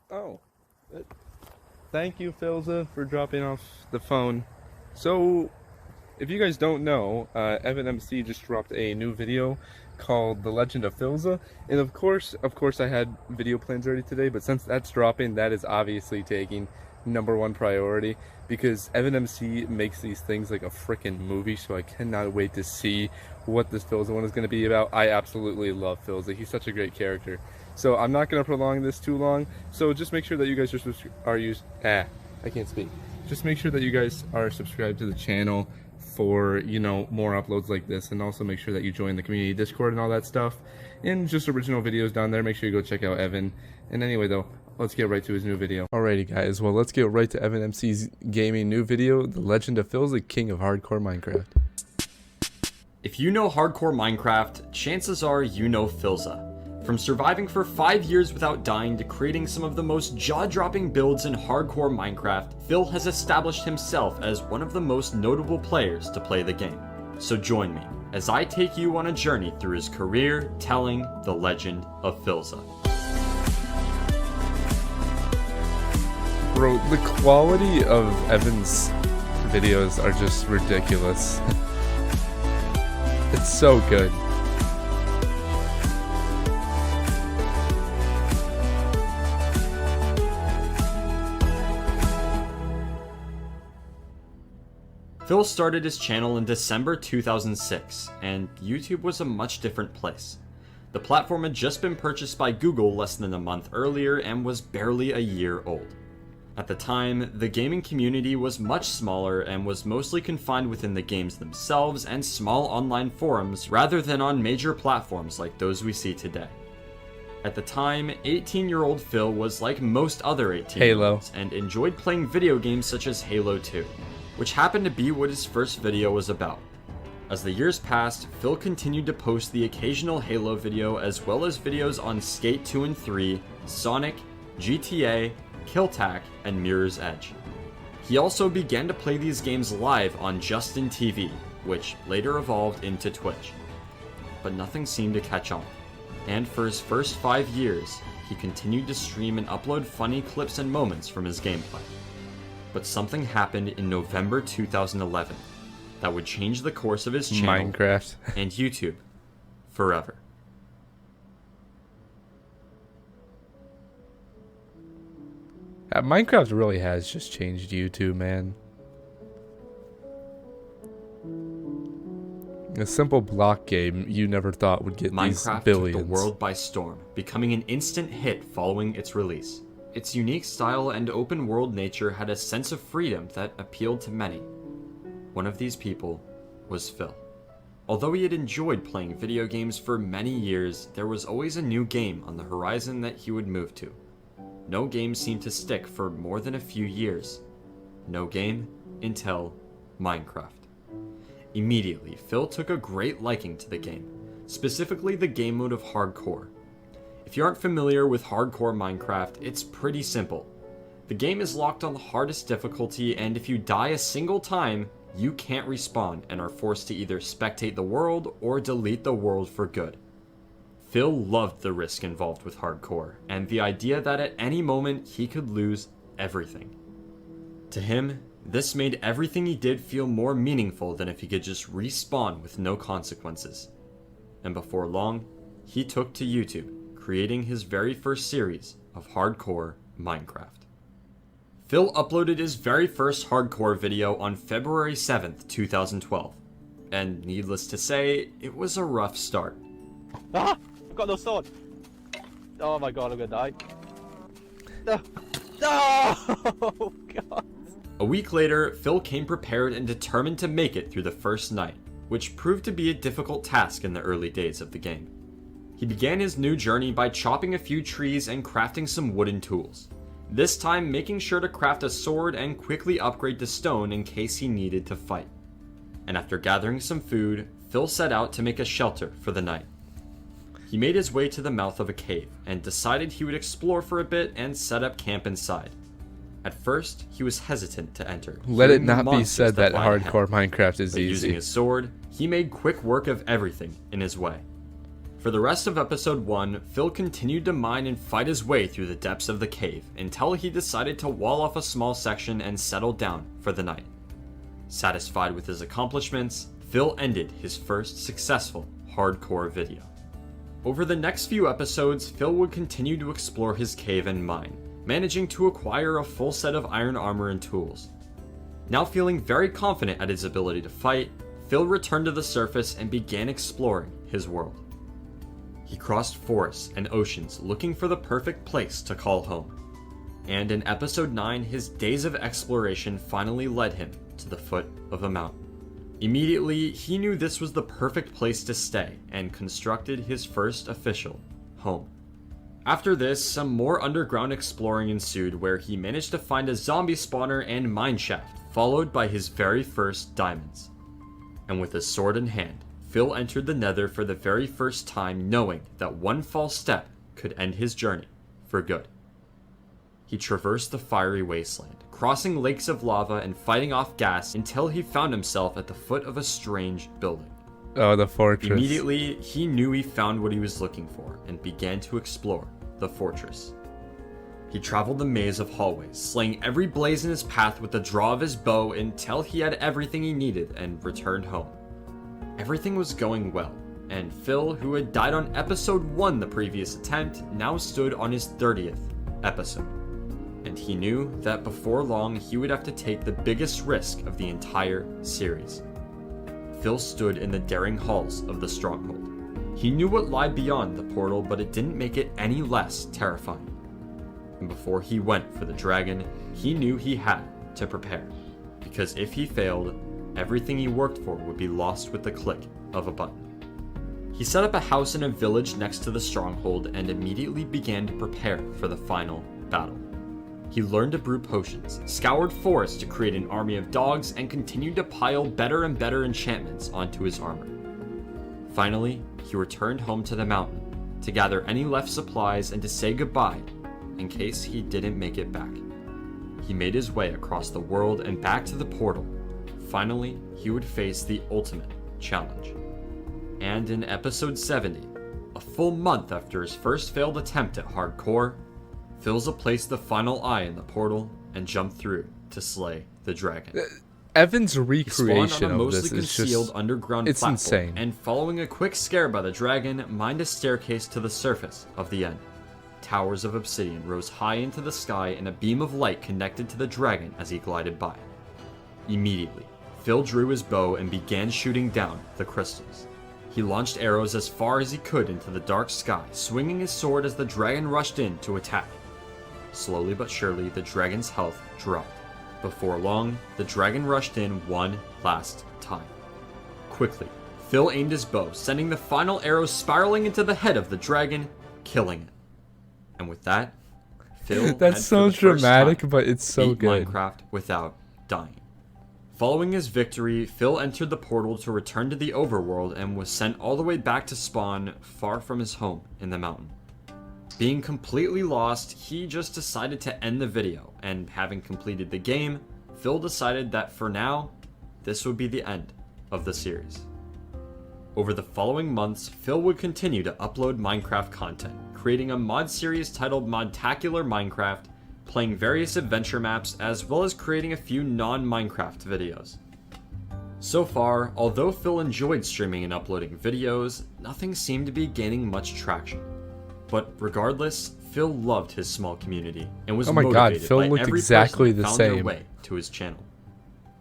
Oh, thank you, Philza, for dropping off the phone. So, if you guys don't know, Evan MC just dropped a new video called The Legend of Philza, and of course, I had video plans ready today, but since that's dropping, that is obviously taking #1 priority because Evan MC makes these things like a freaking movie, so I cannot wait to see what this Philza one is going to be about. I absolutely love Philza. He's such a great character. So I'm not going to prolong this too long. So just make sure that you guys I can't speak. Just make sure that you guys are subscribed to the channel for, you know, more uploads like this, and also make sure that you join the community Discord and all that stuff, and just original videos down there. Make sure you go check out Evan. And anyway though, let's get right to his new video. Alrighty guys, well let's get right to EvanMCGaming new video, The Legend of Philza, King of Hardcore Minecraft. If you know hardcore Minecraft, chances are you know Philza. From surviving for 5 years without dying to creating some of the most jaw-dropping builds in hardcore Minecraft, Phil has established himself as one of the most notable players to play the game. So join me as I take you on a journey through his career telling the legend of Philza. Bro, the quality of Evan's videos are just ridiculous. It's so good. Phil started his channel in December 2006, and YouTube was a much different place. The platform had just been purchased by Google less than a month earlier and was barely a year old. At the time, the gaming community was much smaller and was mostly confined within the games themselves and small online forums rather than on major platforms like those we see today. At the time, 18-year-old Phil was like most other 18-year-olds and enjoyed playing video games such as Halo 2. Which happened to be what his first video was about. As the years passed, Phil continued to post the occasional Halo video as well as videos on Skate 2 and 3, Sonic, GTA, Killtack, and Mirror's Edge. He also began to play these games live on Justin TV, which later evolved into Twitch. But nothing seemed to catch on, and for his first 5 years, he continued to stream and upload funny clips and moments from his gameplay. But something happened in November 2011 that would change the course of his channel Minecraft and YouTube forever. Minecraft really has just changed YouTube, man. A simple block game you never thought would get these Minecraft billions. took the world by storm, becoming an instant hit following its release. Its unique style and open world nature had a sense of freedom that appealed to many. One of these people was Phil. Although he had enjoyed playing video games for many years, there was always a new game on the horizon that he would move to. No game seemed to stick for more than a few years. No game until Minecraft. Immediately, Phil took a great liking to the game, specifically the game mode of hardcore. If you aren't familiar with hardcore Minecraft, it's pretty simple. The game is locked on the hardest difficulty, and if you die a single time, you can't respawn and are forced to either spectate the world or delete the world for good. Phil loved the risk involved with hardcore, and the idea that at any moment he could lose everything. To him, this made everything he did feel more meaningful than if he could just respawn with no consequences. And before long, he took to YouTube, creating his very first series of hardcore Minecraft. Phil uploaded his very first hardcore video on February 7th, 2012. And needless to say, it was a rough start. Ah! I've got no sword! Oh my god, I'm gonna die. No! No! God. A week later, Phil came prepared and determined to make it through the first night, which proved to be a difficult task in the early days of the game. He began his new journey by chopping a few trees and crafting some wooden tools. This time making sure to craft a sword and quickly upgrade to stone in case he needed to fight. And after gathering some food, Phil set out to make a shelter for the night. He made his way to the mouth of a cave and decided he would explore for a bit and set up camp inside. At first, he was hesitant to enter. Let it not be said that hardcore Minecraft is but easy. Using his sword, he made quick work of everything in his way. For the rest of episode 1, Phil continued to mine and fight his way through the depths of the cave until he decided to wall off a small section and settle down for the night. Satisfied with his accomplishments, Phil ended his first successful hardcore video. Over the next few episodes, Phil would continue to explore his cave and mine, managing to acquire a full set of iron armor and tools. Now feeling very confident at his ability to fight, Phil returned to the surface and began exploring his world. He crossed forests and oceans looking for the perfect place to call home. And in episode 9, his days of exploration finally led him to the foot of a mountain. Immediately, he knew this was the perfect place to stay and constructed his first official home. After this, some more underground exploring ensued where he managed to find a zombie spawner and mineshaft, followed by his very first diamonds. And with his sword in hand, Phil entered the Nether for the very first time, knowing that one false step could end his journey for good. He traversed the fiery wasteland, crossing lakes of lava and fighting off gas until he found himself at the foot of a strange building. Oh, the fortress. Immediately, he knew he found what he was looking for and began to explore the fortress. He traveled the maze of hallways, slaying every blaze in his path with the draw of his bow until he had everything he needed and returned home. Everything was going well, and Phil, who had died on episode 1 the previous attempt, now stood on his 30th episode. And he knew that before long he would have to take the biggest risk of the entire series. Phil stood in the daring halls of the stronghold. He knew what lied beyond the portal, but it didn't make it any less terrifying. And before he went for the dragon, he knew he had to prepare, because if he failed, everything he worked for would be lost with the click of a button. He set up a house in a village next to the stronghold and immediately began to prepare for the final battle. He learned to brew potions, scoured forests to create an army of dogs, and continued to pile better and better enchantments onto his armor. Finally, he returned home to the mountain to gather any left supplies and to say goodbye in case he didn't make it back. He made his way across the world and back to the portal. Finally, he would face the ultimate challenge. And in episode 70, a full month after his first failed attempt at hardcore, Philza placed the final eye in the portal and jumped through to slay the dragon. Evan's He spawned recreation on a of mostly this is concealed just... underground it's platform, insane. and following a quick scare by the dragon, mined a staircase to the surface of the end. Towers of obsidian rose high into the sky, and a beam of light connected to the dragon as he glided by. Immediately, Phil drew his bow and began shooting down the crystals. He launched arrows as far as he could into the dark sky, swinging his sword as the dragon rushed in to attack. Slowly but surely, the dragon's health dropped. Before long, the dragon rushed in one last time. Quickly, Phil aimed his bow, sending the final arrow spiraling into the head of the dragon, killing it. And with that, Phil That's so dramatic, but it's so beat good. Minecraft without dying. Following his victory, Phil entered the portal to return to the overworld and was sent all the way back to spawn, far from his home in the mountain. Being completely lost, he just decided to end the video, and having completed the game, Phil decided that for now, this would be the end of the series. Over the following months, Phil would continue to upload Minecraft content, creating a mod series titled Modtacular Minecraft, playing various adventure maps, as well as creating a few non-Minecraft videos. So far, although Phil enjoyed streaming and uploading videos, nothing seemed to be gaining much traction. But regardless, Phil loved his small community and was motivated Phil by looked every exactly person the who found their same. way to his channel.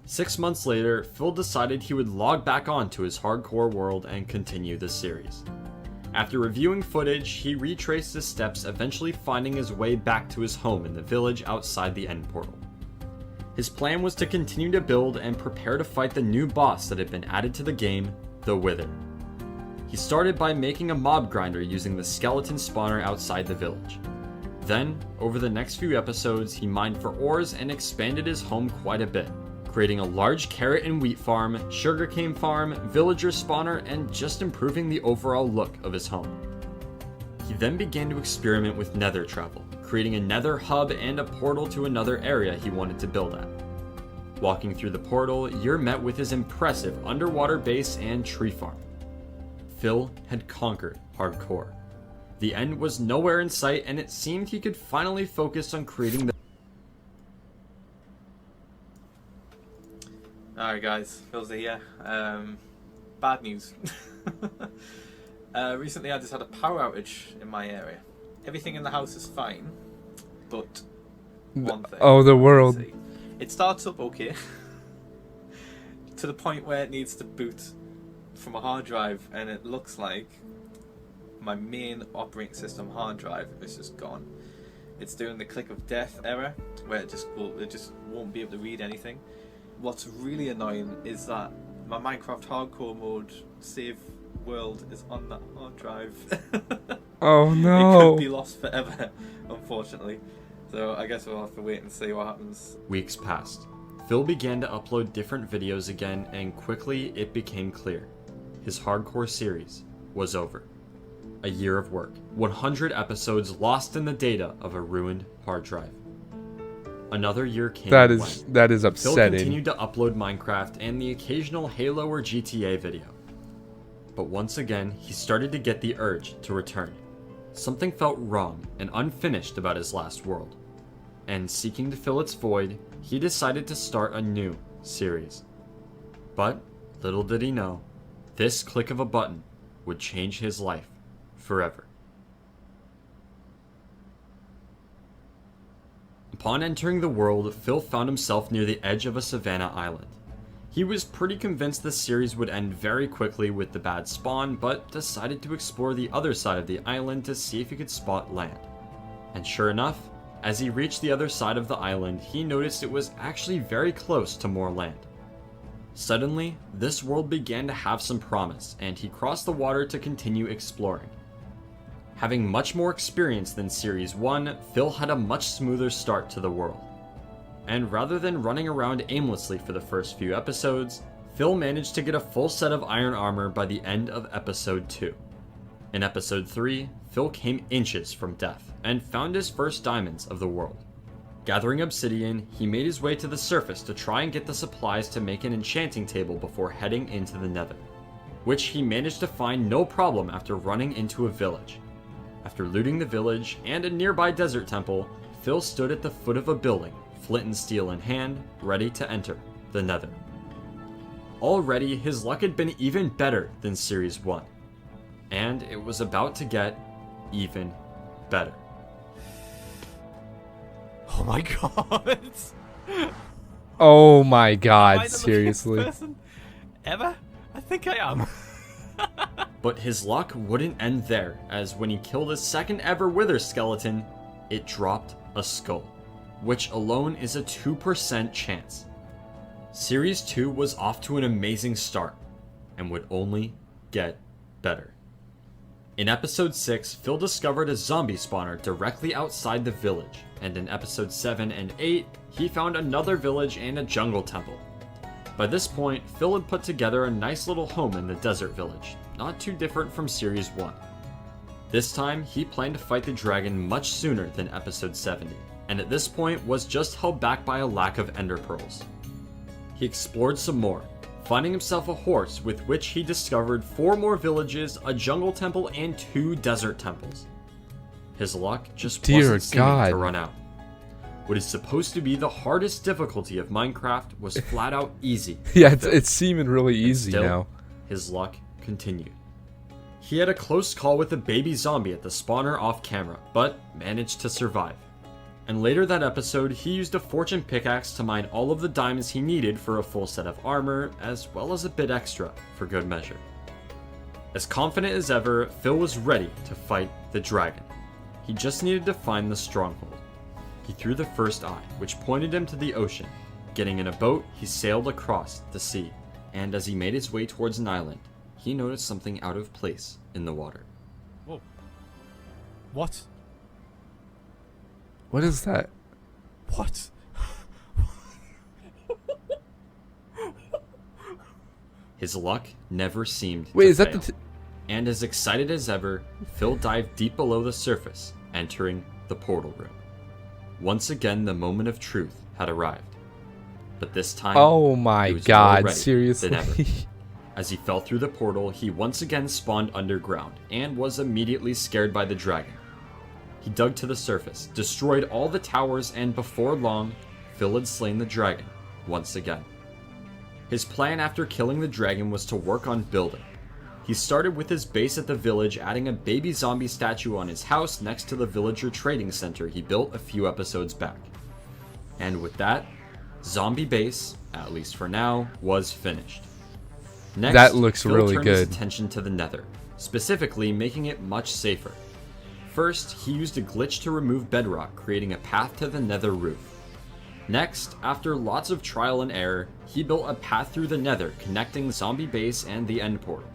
6 months later, Phil decided he would log back on to his hardcore world and continue the series. After reviewing footage, he retraced his steps, eventually finding his way back to his home in the village outside the end portal. His plan was to continue to build and prepare to fight the new boss that had been added to the game, the Wither. He started by making a mob grinder using the skeleton spawner outside the village. Then, over the next few episodes, he mined for ores and expanded his home quite a bit, creating a large carrot and wheat farm, sugarcane farm, villager spawner, and just improving the overall look of his home. He then began to experiment with nether travel, creating a nether hub and a portal to another area he wanted to build at. Walking through the portal, you're met with his impressive underwater base and tree farm. Phil had conquered hardcore. The end was nowhere in sight, and it seemed he could finally focus on creating the... Alright guys, Philza here. Bad news. Recently I just had a power outage in my area. Everything in the house is fine, but one thing. Oh, the world. It starts up okay, to the point where it needs to boot from a hard drive, and it looks like my main operating system hard drive is just gone. It's doing the click of death error, where it just won't be able to read anything. What's really annoying is that my Minecraft hardcore mode save world is on that hard drive. Oh It no. could be lost forever, unfortunately. So I guess we'll have to wait and see what happens. Weeks passed. Phil began to upload different videos again, and quickly it became clear. His hardcore series was over. A year of work, 100 episodes lost in the data of a ruined hard drive. Another year came That and is went. Phil upsetting. continued to upload Minecraft and the occasional Halo or GTA video. But once again, he started to get the urge to return. Something felt wrong and unfinished about his last world. And seeking to fill its void, he decided to start a new series. But little did he know, this click of a button would change his life forever. Upon entering the world, Phil found himself near the edge of a savanna island. He was pretty convinced the series would end very quickly with the bad spawn, but decided to explore the other side of the island to see if he could spot land. And sure enough, as he reached the other side of the island, he noticed it was actually very close to more land. Suddenly, this world began to have some promise, and he crossed the water to continue exploring. Having much more experience than Series 1, Phil had a much smoother start to the world. And rather than running around aimlessly for the first few episodes, Phil managed to get a full set of iron armor by the end of Episode 2. In Episode 3, Phil came inches from death, and found his first diamonds of the world. Gathering obsidian, he made his way to the surface to try and get the supplies to make an enchanting table before heading into the nether, which he managed to find no problem after running into a village. After looting the village and a nearby desert temple, Phil stood at the foot of a building, flint and steel in hand, ready to enter the nether. Already, his luck had been even better than Series 1, and it was about to get even better. Oh my god! Oh my Am I god, the luckiest seriously. person ever? I think I am. But his luck wouldn't end there, as when he killed his second ever wither skeleton, it dropped a skull, which alone is a 2% chance. Series 2 was off to an amazing start, and would only get better. In Episode 6, Phil discovered a zombie spawner directly outside the village, and in Episode 7 and 8, he found another village and a jungle temple. By this point, Phil had put together a nice little home in the desert village, not too different from Series 1. This time, he planned to fight the dragon much sooner than Episode 70, and at this point was just held back by a lack of ender pearls. He explored some more, finding himself a horse with which he discovered 4 more villages, a jungle temple, and 2 desert temples. His luck just wasn't seeming to run out. What is supposed to be the hardest difficulty of Minecraft was flat out easy. Yeah, it's seeming really easy Still, now. his luck continued. He had a close call with a baby zombie at the spawner off camera, but managed to survive. And later that episode, he used a fortune pickaxe to mine all of the diamonds he needed for a full set of armor, as well as a bit extra for good measure. As confident as ever, Phil was ready to fight the dragon. He just needed to find the stronghold. He threw the first eye, which pointed him to the ocean. Getting in a boat, he sailed across the sea, and as he made his way towards an island, he noticed something out of place in the water. Whoa. What? What is that? What? His luck never seemed Wait, to is that fail. the And as excited as ever, Phil dived deep below the surface, entering the portal room. Once again, the moment of truth had arrived. But this time, Oh my he was more god, ready seriously. than ever. As he fell through the portal, he once again spawned underground and was immediately scared by the dragon. He dug to the surface, destroyed all the towers, and before long, Phil had slain the dragon once again. His plan after killing the dragon was to work on building. He started with his base at the village, adding a baby zombie statue on his house next to the villager trading center he built a few episodes back. And with that, zombie base, at least for now, was finished. Next, That looks Phil really turned good. his attention to the Nether, specifically making it much safer. First, he used a glitch to remove bedrock, creating a path to the Nether roof. Next, after lots of trial and error, he built a path through the Nether connecting zombie base and the end portal.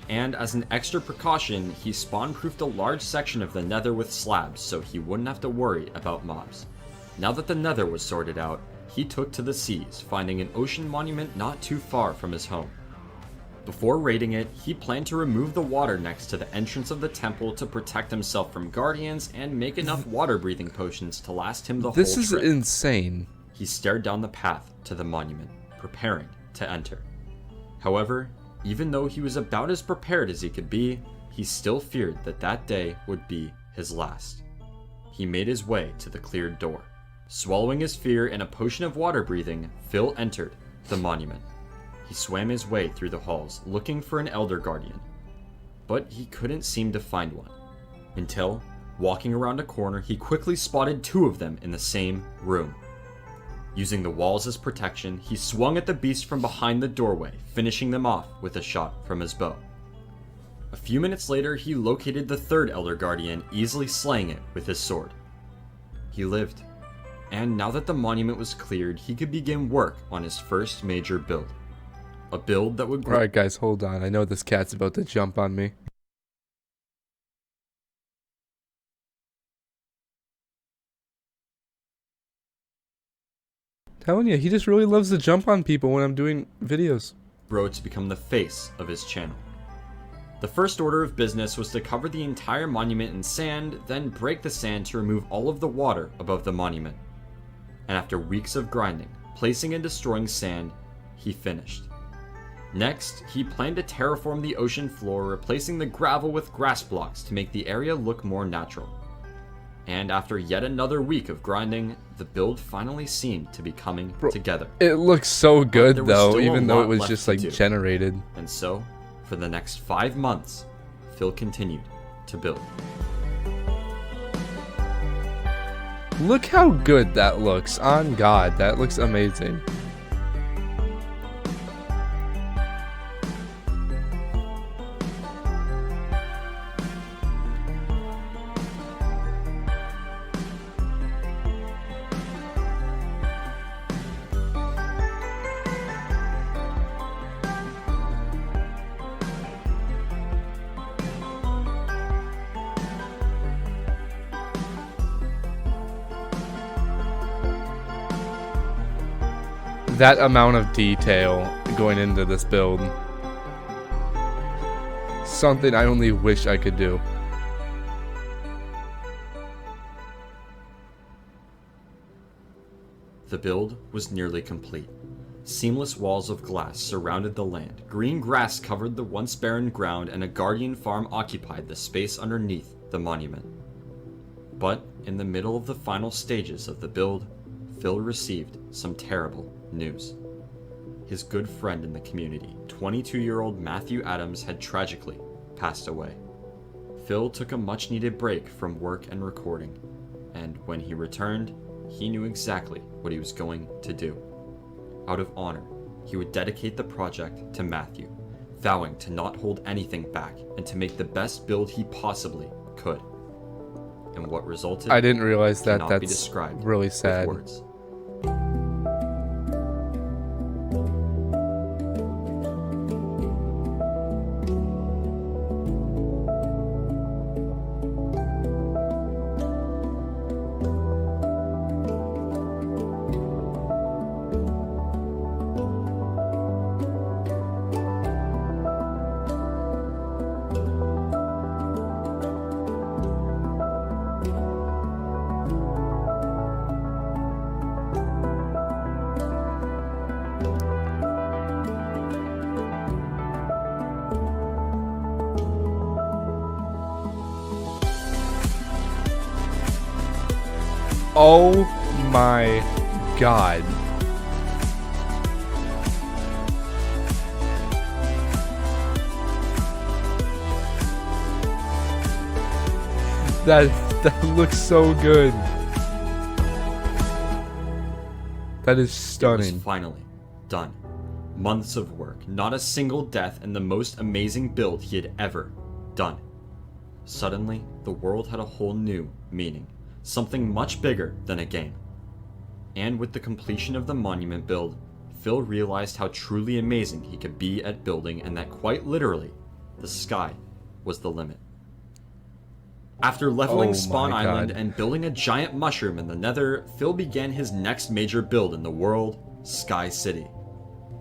And as an extra precaution, he spawn-proofed a large section of the Nether with slabs so he wouldn't have to worry about mobs. Now that the Nether was sorted out, he took to the seas, finding an ocean monument not too far from his home. Before raiding it, he planned to remove the water next to the entrance of the temple to protect himself from guardians and make enough water-breathing potions to last him the whole trip. This is insane. He stared down the path to the monument, preparing to enter. However, even though he was about as prepared as he could be, he still feared that that day would be his last. He made his way to the cleared door. Swallowing his fear and a potion of water breathing, Phil entered the monument. He swam his way through the halls, looking for an Elder Guardian. But he couldn't seem to find one. Until, walking around a corner, he quickly spotted two of them in the same room. Using the walls as protection, he swung at the beast from behind the doorway, finishing them off with a shot from his bow. A few minutes later, he located the third Elder Guardian, easily slaying it with his sword. He lived. And now that the monument was cleared, he could begin work on his first major build. A build that would grow. Alright guys, hold on. I know this cat's about to jump on me. Telling you, he just really loves to jump on people when I'm doing videos. Grow to become the face of his channel. The first order of business was to cover the entire monument in sand, then break the sand to remove all of the water above the monument. And after weeks of grinding, placing and destroying sand, he finished. Next, he planned to terraform the ocean floor, replacing the gravel with grass blocks to make the area look more natural. And after yet another week of grinding, the build finally seemed to be coming together. It looks so good there was though, still a even though it lot was left just to like do. generated. And so, for the next 5 months, Phil continued to build. Look how good that looks. On God, that looks amazing. That amount of detail going into this build. Something I only wish I could do. The build was nearly complete. Seamless walls of glass surrounded the land, green grass covered the once barren ground, and a guardian farm occupied the space underneath the monument. But in the middle of the final stages of the build, Phil received some terrible news. His good friend in the community, 22-year-old Matthew Adams, had tragically passed away. Phil took a much-needed break from work and recording, and when he returned, he knew exactly what he was going to do. Out of honor, he would dedicate the project to Matthew, vowing to not hold anything back and to make the best build he possibly could. And what resulted, I didn't realize that. cannot be That's described really with sad. words. Oh my god. That looks so good. That is It stunning. was finally done. Months of work, not a single death, and the most amazing build he had ever done. Suddenly, the world had a whole new meaning. Something much bigger than a game. And with the completion of the monument build, Phil realized how truly amazing he could be at building, and that quite literally, the sky was the limit. After leveling Oh Spawn my Island God. and building a giant mushroom in the Nether, Phil began his next major build in the world, Sky City.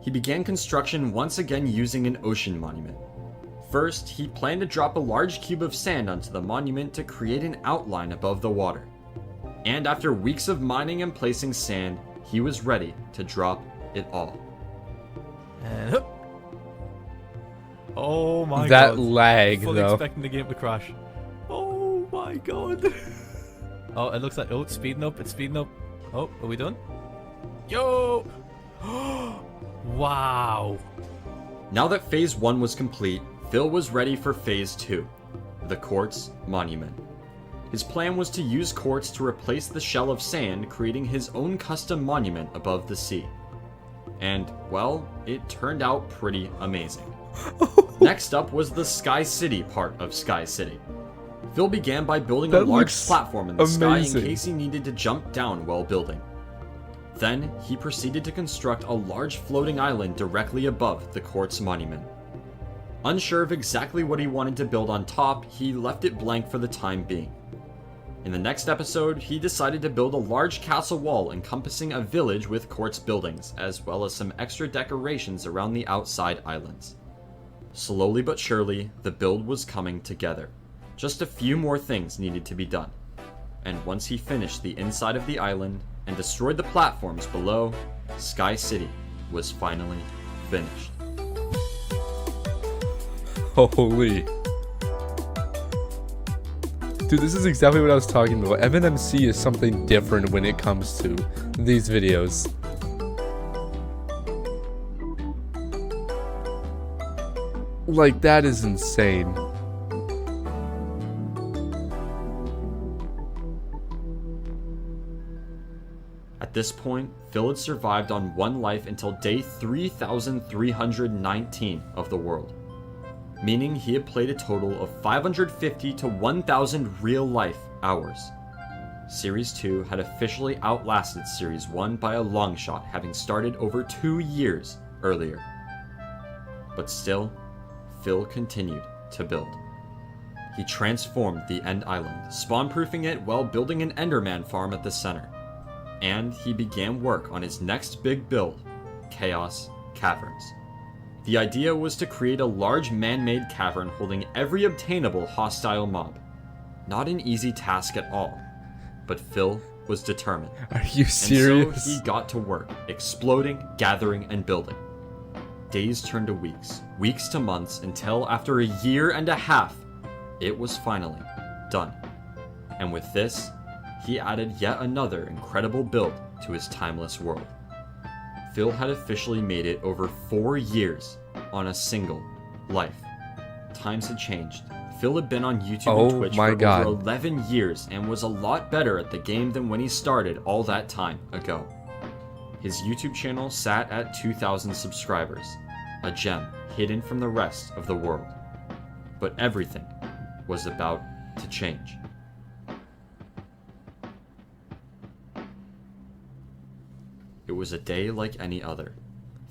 He began construction once again using an ocean monument. First, he planned to drop a large cube of sand onto the monument to create an outline above the water. And after weeks of mining and placing sand, he was ready to drop it all. And hup. Oh my That god. lag, Fully though. expecting the game to crash. Oh my god. Oh, it looks like, oh, it's speeding up, it's speeding up. Oh, are we done? Yo! Wow. Now that Phase 1 was complete, Phil was ready for Phase 2, the quartz monument. His plan was to use quartz to replace the shell of sand, creating his own custom monument above the sea. And, well, it turned out pretty amazing. Next up was the Sky City part of Sky City. Phil began by building a That large looks platform in the sky amazing. in case he needed to jump down while building. Then, he proceeded to construct a large floating island directly above the quartz monument. Unsure of exactly what he wanted to build on top, he left it blank for the time being. In the next episode, he decided to build a large castle wall encompassing a village with quartz buildings, as well as some extra decorations around the outside islands. Slowly but surely, the build was coming together. Just a few more things needed to be done. And once he finished the inside of the island and destroyed the platforms below, Sky City was finally finished. Holy. Dude, this is exactly what I was talking about. EvanMC is something different when it comes to these videos. Like, that is insane. At this point, Phil had survived on one life until day 3,319 of the world, meaning he had played a total of 550 to 1,000 real-life hours. Series 2 had officially outlasted Series 1 by a long shot, having started over 2 years earlier. But still, Phil continued to build. He transformed the End Island, spawn-proofing it while building an Enderman farm at the center. And he began work on his next big build, Chaos Caverns. The idea was to create a large man-made cavern holding every obtainable hostile mob. Not an easy task at all, but Phil was determined. Are you And serious? so he got to work, exploding, gathering, and building. Days turned to weeks, weeks to months, until after a year and a half, it was finally done. And with this, he added yet another incredible build to his timeless world. Phil had officially made it over 4 years on a single life. Times had changed. Phil had been on YouTube and Twitch for over 11 years and was a lot better at the game than when he started all that time ago. His YouTube channel sat at 2,000 subscribers, a gem hidden from the rest of the world. But everything was about to change. It was a day like any other.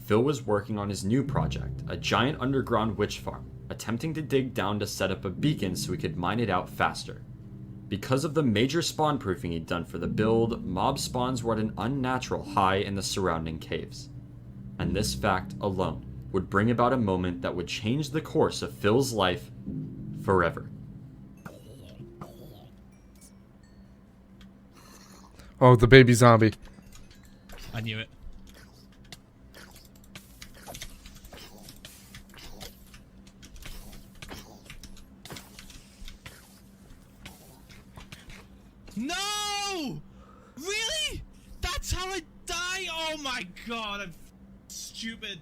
Phil was working on his new project, a giant underground witch farm, attempting to dig down to set up a beacon so he could mine it out faster. Because of the major spawn proofing he'd done for the build, mob spawns were at an unnatural high in the surrounding caves. And this fact alone would bring about a moment that would change the course of Phil's life forever. Oh, the baby zombie. I knew it. No! how I die? Oh my god, I'm stupid.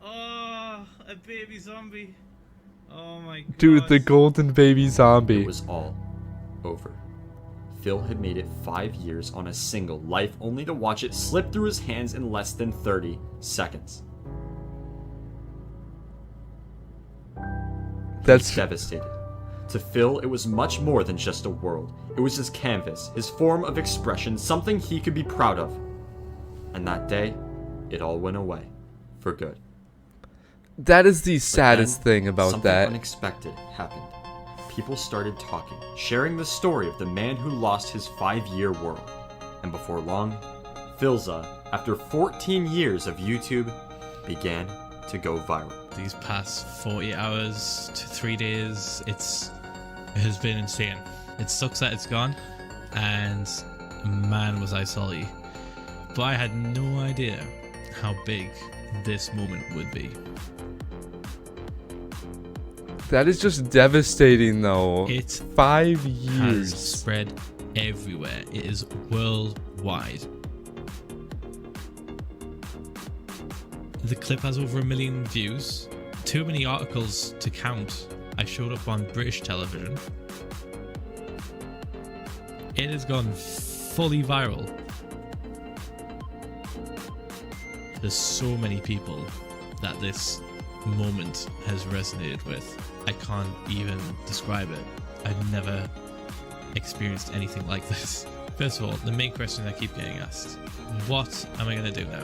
Oh, a baby zombie. Oh my god. Dude, the golden baby zombie. It was all over. Phil had made it 5 years on a single life, only to watch it slip through his hands in less than 30 seconds. That's Devastated. To Phil, it was much more than just a world. It was his canvas, his form of expression, something he could be proud of. And that day, it all went away. For good. that is the But saddest then, thing about something that. unexpected happened. People started talking, sharing the story of the man who lost his 5-year world. And before long, Philza, after 14 years of YouTube, began to go viral. These past 40 hours to 3 days, it has been insane. It sucks that it's gone, and man was I salty. But I had no idea how big this moment would be. That is just devastating, though. It 5 has years. spread everywhere. It is worldwide. The clip has over 1 million views. Too many articles to count. I showed up on British television. It has gone fully viral. There's so many people that this moment has resonated with. I can't even describe it. I've never experienced anything like this. First of all, the main question I keep getting asked, what am I going to do now?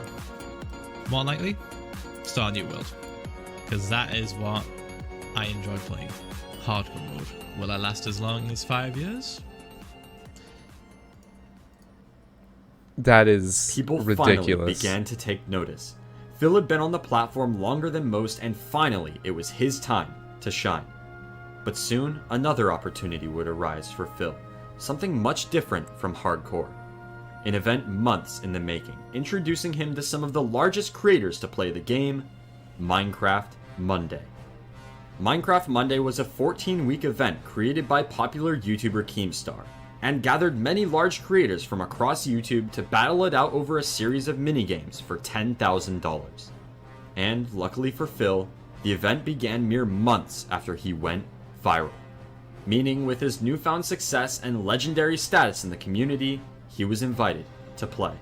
More likely, start a new world. Because that is what I enjoy playing. Hardcore mode. Will I last as long as 5 years? That is People ridiculous. finally began to take notice. Phil had been on the platform longer than most, and finally, it was his time to shine. But soon, another opportunity would arise for Phil. Something much different from hardcore. An event months in the making, introducing him to some of the largest creators to play the game, Minecraft Monday. Minecraft Monday was a 14-week event created by popular YouTuber Keemstar, and gathered many large creators from across YouTube to battle it out over a series of minigames for $10,000. And luckily for Phil, the event began mere months after he went viral. Meaning with his newfound success and legendary status in the community, he was invited to play.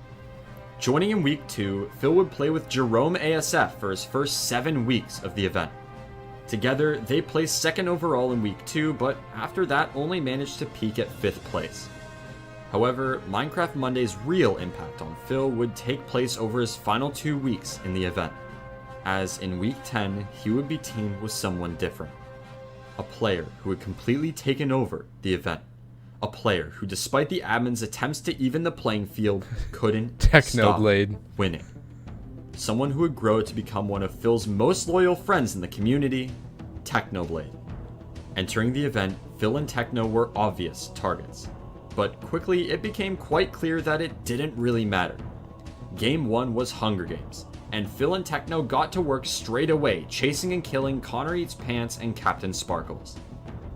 Joining in week 2, Phil would play with Jerome ASF for his first 7 weeks of the event. Together, they placed second overall in week 2, but after that only managed to peak at 5th place. However, Minecraft Monday's real impact on Phil would take place over his final 2 weeks in the event, as in week 10, he would be teamed with someone different. A player who had completely taken over the event. A player who, despite the admin's attempts to even the playing field, couldn't Technoblade. stop winning. Someone who would grow to become one of Phil's most loyal friends in the community, Technoblade. Entering the event, Phil and Techno were obvious targets, but quickly it became quite clear that it didn't really matter. Game 1 was Hunger Games, and Phil and Techno got to work straight away, chasing and killing Connor Eats Pants and Captain Sparkles.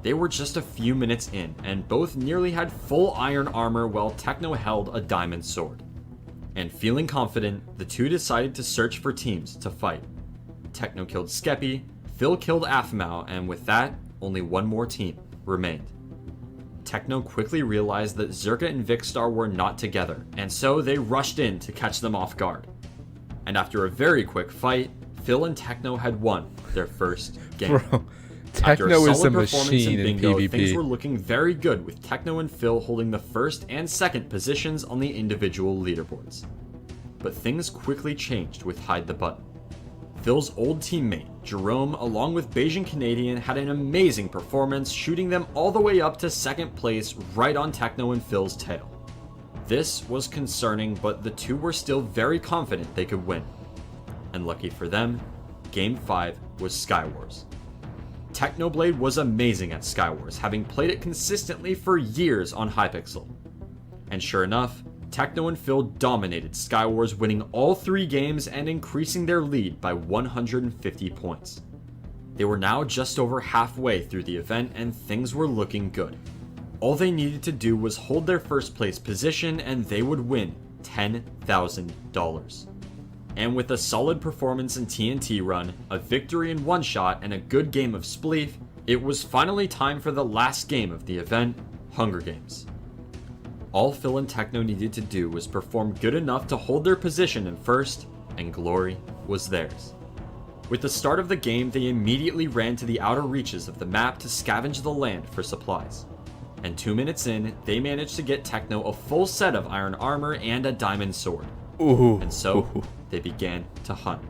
They were just a few minutes in, and both nearly had full iron armor while Techno held a diamond sword. And feeling confident, the two decided to search for teams to fight. Techno killed Skeppy, Phil killed Aphmau, and with that, only one more team remained. Techno quickly realized that Zerka and Vicstar were not together, and so they rushed in to catch them off guard. And after a very quick fight, Phil and Techno had won their first game. Bro, After Techno is a solid performance machine in bingo, things were PvP. looking very good, with Techno and Phil holding the first and second positions on the individual leaderboards. But things quickly changed with Hide the Button. Phil's old teammate, Jerome, along with Beijing Canadian, had an amazing performance, shooting them all the way up to second place, right on Techno and Phil's tail. This was concerning, but the two were still very confident they could win. And lucky for them, Game 5 was Skywars. Technoblade was amazing at Skywars, having played it consistently for years on Hypixel. And sure enough, Techno and Phil dominated Skywars, winning all 3 games and increasing their lead by 150 points. They were now just over halfway through the event and things were looking good. All they needed to do was hold their first place position and they would win $10,000. And with a solid performance in TNT Run, a victory in One Shot, and a good game of Spleef, it was finally time for the last game of the event, Hunger Games. All Phil and Techno needed to do was perform good enough to hold their position in first, and glory was theirs. With the start of the game, they immediately ran to the outer reaches of the map to scavenge the land for supplies. And 2 minutes in, they managed to get Techno a full set of iron armor and a diamond sword. Ooh. And so, they began to hunt.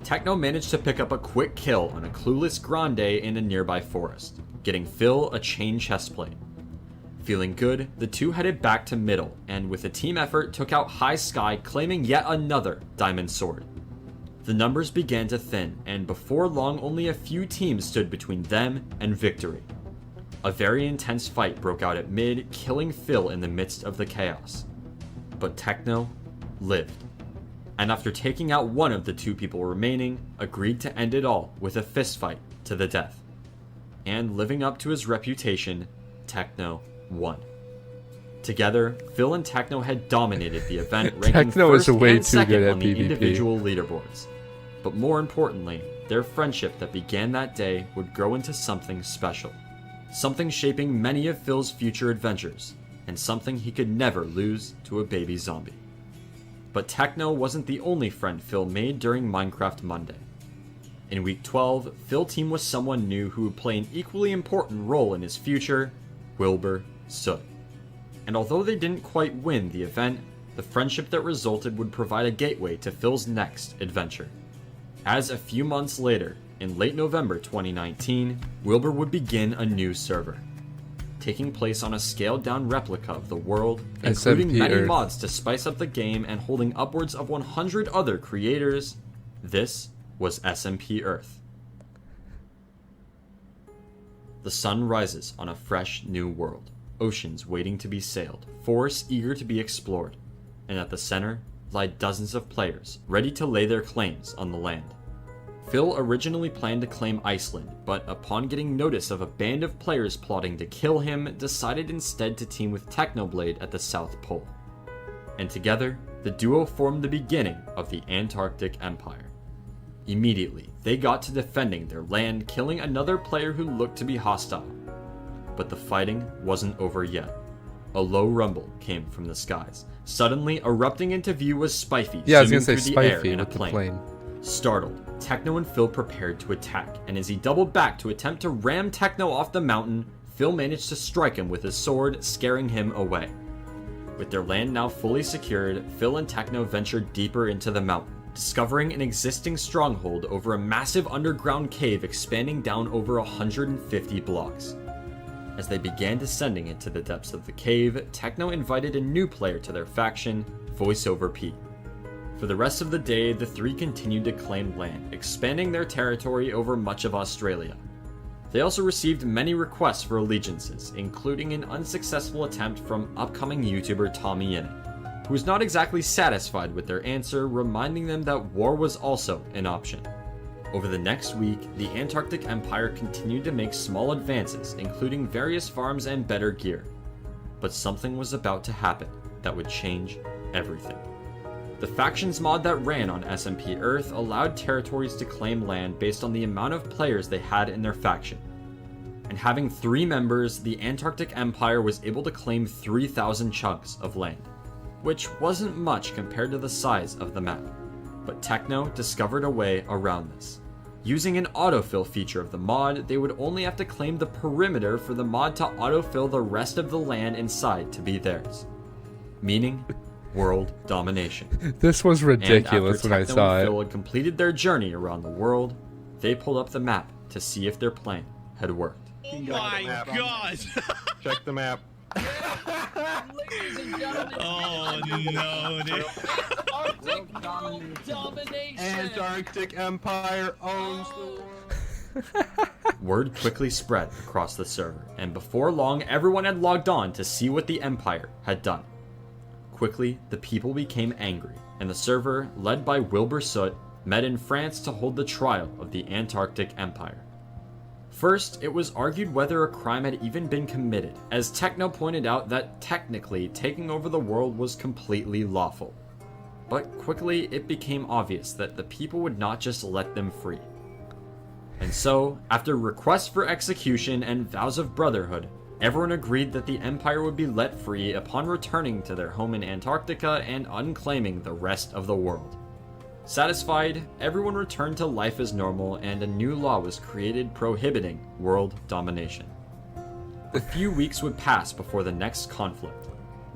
Techno managed to pick up a quick kill on a clueless Grande in a nearby forest, getting Phil a chain chestplate. Feeling good, the two headed back to middle, and with a team effort took out High Sky, claiming yet another diamond sword. The numbers began to thin, and before long only a few teams stood between them and victory. A very intense fight broke out at mid, killing Phil in the midst of the chaos. But Techno lived, and after taking out one of the two people remaining, agreed to end it all with a fistfight to the death. And living up to his reputation, Techno won. Together, Phil and Techno had dominated the event, ranking Techno is first way and too second good at on the PvP. individual leaderboards. But more importantly, their friendship that began that day would grow into something special. Something shaping many of Phil's future adventures, and something he could never lose to a baby zombie. But Techno wasn't the only friend Phil made during Minecraft Monday. In week 12, Phil teamed with someone new who would play an equally important role in his future, Wilbur Soot. And although they didn't quite win the event, the friendship that resulted would provide a gateway to Phil's next adventure. As a few months later, in late November 2019, Wilbur would begin a new server, taking place on a scaled-down replica of the world, including SMP many Earth. mods to spice up the game and holding upwards of 100 other creators. This was SMP Earth. The sun rises on a fresh new world, oceans waiting to be sailed, forests eager to be explored, and at the center lie dozens of players ready to lay their claims on the land. Phil originally planned to claim Iceland, but upon getting notice of a band of players plotting to kill him, decided instead to team with Technoblade at the South Pole. And together, the duo formed the beginning of the Antarctic Empire. Immediately, they got to defending their land, killing another player who looked to be hostile. But the fighting wasn't over yet. A low rumble came from the skies. Suddenly, erupting into view was Spifey, Yeah, I was zooming gonna say through the air Spifey in a with the plane. plane. Startled, Techno and Phil prepared to attack, and as he doubled back to attempt to ram Techno off the mountain, Phil managed to strike him with his sword, scaring him away. With their land now fully secured, Phil and Techno ventured deeper into the mountain, discovering an existing stronghold over a massive underground cave expanding down over 150 blocks. As they began descending into the depths of the cave, Techno invited a new player to their faction, VoiceOver Pete. For the rest of the day, the three continued to claim land, expanding their territory over much of Australia. They also received many requests for allegiances, including an unsuccessful attempt from upcoming YouTuber Tommy Innit, who was not exactly satisfied with their answer, reminding them that war was also an option. Over the next week, the Antarctic Empire continued to make small advances, including various farms and better gear. But something was about to happen that would change everything. The factions mod that ran on SMP Earth allowed territories to claim land based on the amount of players they had in their faction. And having 3 members, the Antarctic Empire was able to claim 3,000 chunks of land, which wasn't much compared to the size of the map. But Techno discovered a way around this. Using an autofill feature of the mod, they would only have to claim the perimeter for the mod to autofill the rest of the land inside to be theirs. Meaning, world domination. This was ridiculous and when I after Techno saw and it. Phil had completed their journey around the world, they pulled up the map to see if their plan had worked. Oh my god! Check the map. Ladies and gentlemen, Oh no, dude. Arctic world domination! Antarctic Empire owns the world. Word quickly spread across the server, and before long, everyone had logged on to see what the Empire had done. Quickly, the people became angry, and the server, led by Wilbur Soot, met in France to hold the trial of the Antarctic Empire. First, it was argued whether a crime had even been committed, as Techno pointed out that technically taking over the world was completely lawful. But quickly it became obvious that the people would not just let them free. And so, after requests for execution and vows of brotherhood, everyone agreed that the Empire would be let free upon returning to their home in Antarctica and unclaiming the rest of the world. Satisfied, everyone returned to life as normal, and a new law was created prohibiting world domination. A few weeks would pass before the next conflict.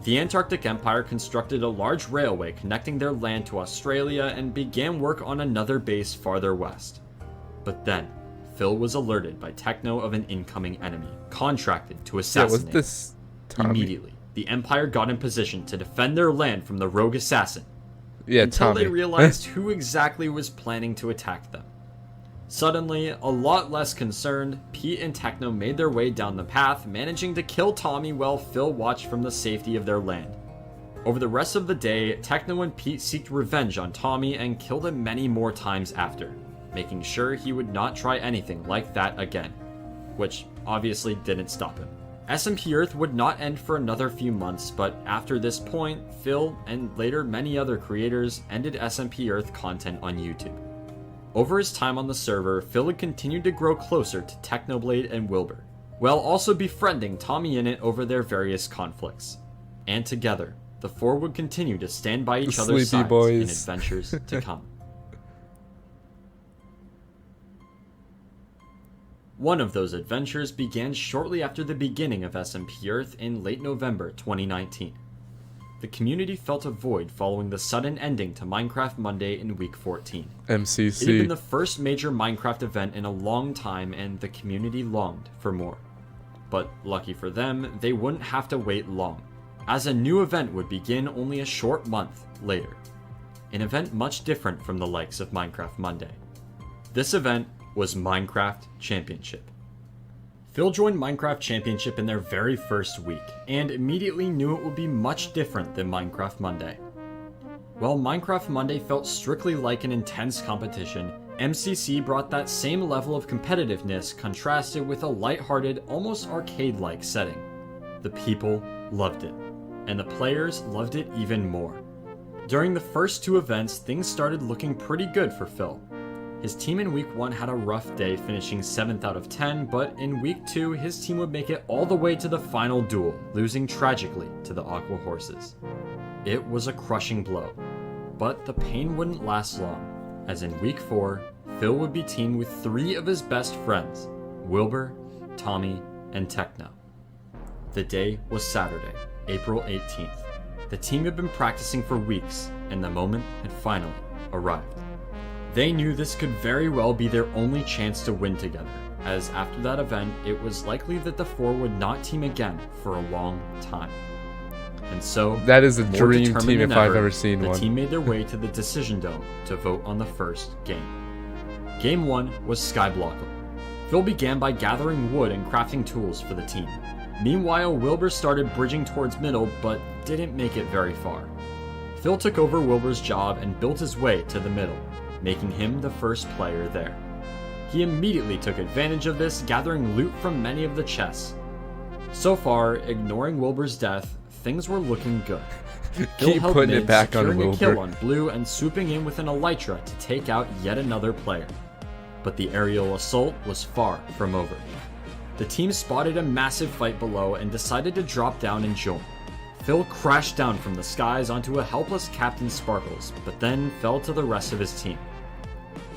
The Antarctic Empire constructed a large railway connecting their land to Australia and began work on another base farther west. But then, Phil was alerted by Techno of an incoming enemy, contracted to assassinate. Was this Tommy? Immediately, the Empire got in position to defend their land from the rogue assassin, Yeah, until Tommy. they realized who exactly was planning to attack them. Suddenly, a lot less concerned, Pete and Techno made their way down the path, managing to kill Tommy while Phil watched from the safety of their land. Over the rest of the day, Techno and Pete sought revenge on Tommy and killed him many more times after, making sure he would not try anything like that again, which obviously didn't stop him. SMP Earth would not end for another few months, but after this point, Phil, and later many other creators, ended SMP Earth content on YouTube. Over his time on the server, Phil had continued to grow closer to Technoblade and Wilbur, while also befriending Tommy in it over their various conflicts. And together, the four would continue to stand by each other's Sleepy sides boys. in adventures to come. One of those adventures began shortly after the beginning of SMP Earth in late November 2019. The community felt a void following the sudden ending to Minecraft Monday in week 14. It had been MCC. the first major Minecraft event in a long time, and the community longed for more. But lucky for them, they wouldn't have to wait long, as a new event would begin only a short month later. An event much different from the likes of Minecraft Monday. This event was Minecraft Championship. Phil joined Minecraft Championship in their very first week, and immediately knew it would be much different than Minecraft Monday. While Minecraft Monday felt strictly like an intense competition, MCC brought that same level of competitiveness contrasted with a lighthearted, almost arcade-like setting. The people loved it, and the players loved it even more. During the first two events, things started looking pretty good for Phil. His team in week 1 had a rough day, finishing 7th out of 10, but in week 2, his team would make it all the way to the final duel, losing tragically to the Aqua Horses. It was a crushing blow, but the pain wouldn't last long, as in week 4, Phil would be teamed with 3 of his best friends, Wilbur, Tommy, and Techno. The day was Saturday, April 18th. The team had been practicing for weeks, and the moment had finally arrived. They knew this could very well be their only chance to win together, as after that event, it was likely that the four would not team again for a long time. And so, That is a more dream determined team than if I've ever, ever seen the one. team made their way to the Decision Dome to vote on the first game. Game 1 was Skyblockle. Phil began by gathering wood and crafting tools for the team. Meanwhile, Wilbur started bridging towards middle, but didn't make it very far. Phil took over Wilbur's job and built his way to the middle, making him the first player there. He immediately took advantage of this, gathering loot from many of the chests. So far, ignoring Wilbur's death, things were looking good. Phil Keep held putting mid, it back on securing a kill Wilbur. on blue and swooping in with an elytra to take out yet another player. But the aerial assault was far from over. The team spotted a massive fight below and decided to drop down and join. Phil crashed down from the skies onto a helpless Captain Sparkles, but then fell to the rest of his team.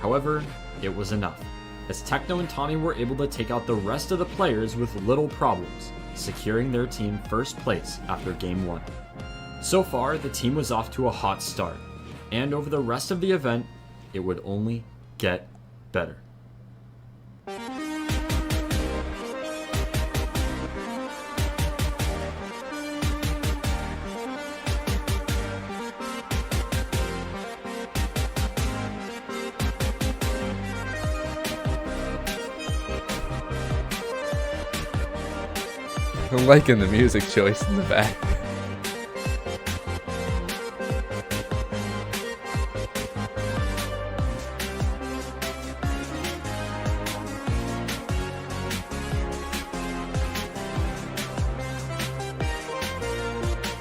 However, it was enough, as Techno and Tommy were able to take out the rest of the players with little problems, securing their team first place after Game 1. So far, the team was off to a hot start, and over the rest of the event, it would only get better. I'm liking the music choice in the back.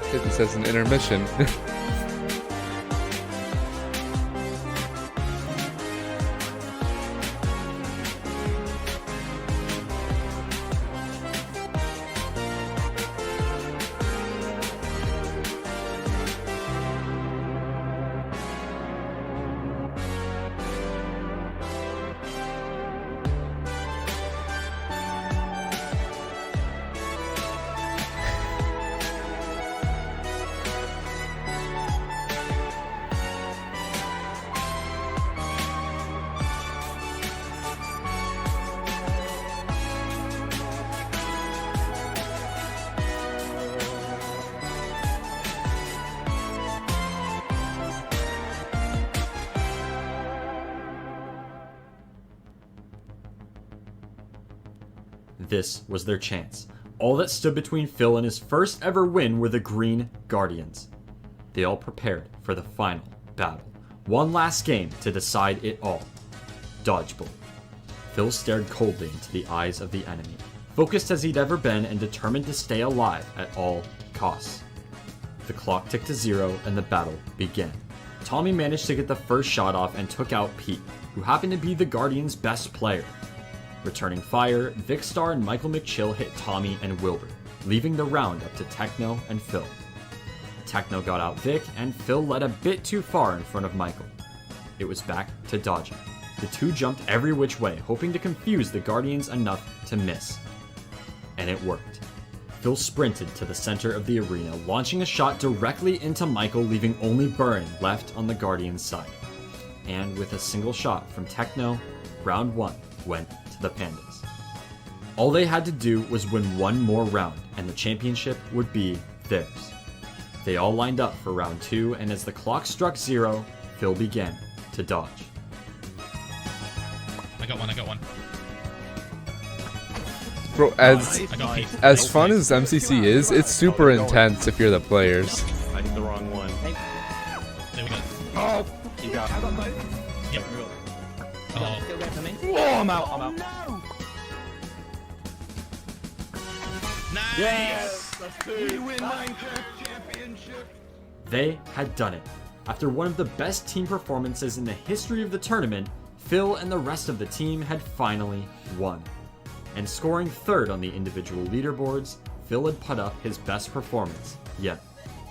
hit this as an intermission. This was their chance. All that stood between Phil and his first ever win were the Green Guardians. They all prepared for the final battle. One last game to decide it all. Dodgeball. Phil stared coldly into the eyes of the enemy, focused as he'd ever been and determined to stay alive at all costs. The clock ticked to 0 and the battle began. Tommy managed to get the first shot off and took out Pete, who happened to be the Guardians' best player. Returning fire, Vicstar and Michael McChill hit Tommy and Wilbur, leaving the round up to Techno and Phil. Techno got out Vic, and Phil led a bit too far in front of Michael. It was back to dodging. The two jumped every which way, hoping to confuse the Guardians enough to miss. And it worked. Phil sprinted to the center of the arena, launching a shot directly into Michael, leaving only Burn left on the Guardians' side. And with a single shot from Techno, round 1 went to the Pandas. All they had to do was win one more round, and the championship would be theirs. They all lined up for round 2, and as the clock struck 0, Phil began to dodge. I got one. Bro, I got Pete. as fun as MCC is, it's super intense if you're the players. I hit the wrong one. There we go. Oh, you got it. Yep. Oh, Oh, I'm out. nice! Yes, that's 2. We win Minecraft Championship. They had done it. After one of the best team performances in the history of the tournament, Phil and the rest of the team had finally won. And scoring 3rd on the individual leaderboards, Phil had put up his best performance yet.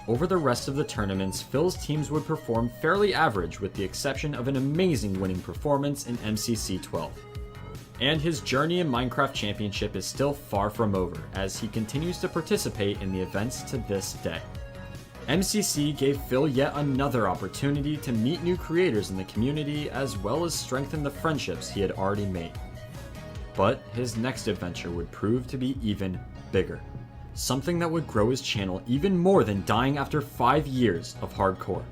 Over the rest of the tournaments, Phil's teams would perform fairly average with the exception of an amazing winning performance in MCC 12. And his journey in Minecraft Championship is still far from over, as he continues to participate in the events to this day. MCC gave Phil yet another opportunity to meet new creators in the community as well as strengthen the friendships he had already made. But his next adventure would prove to be even bigger. Something that would grow his channel even more than dying after 5 years of hardcore.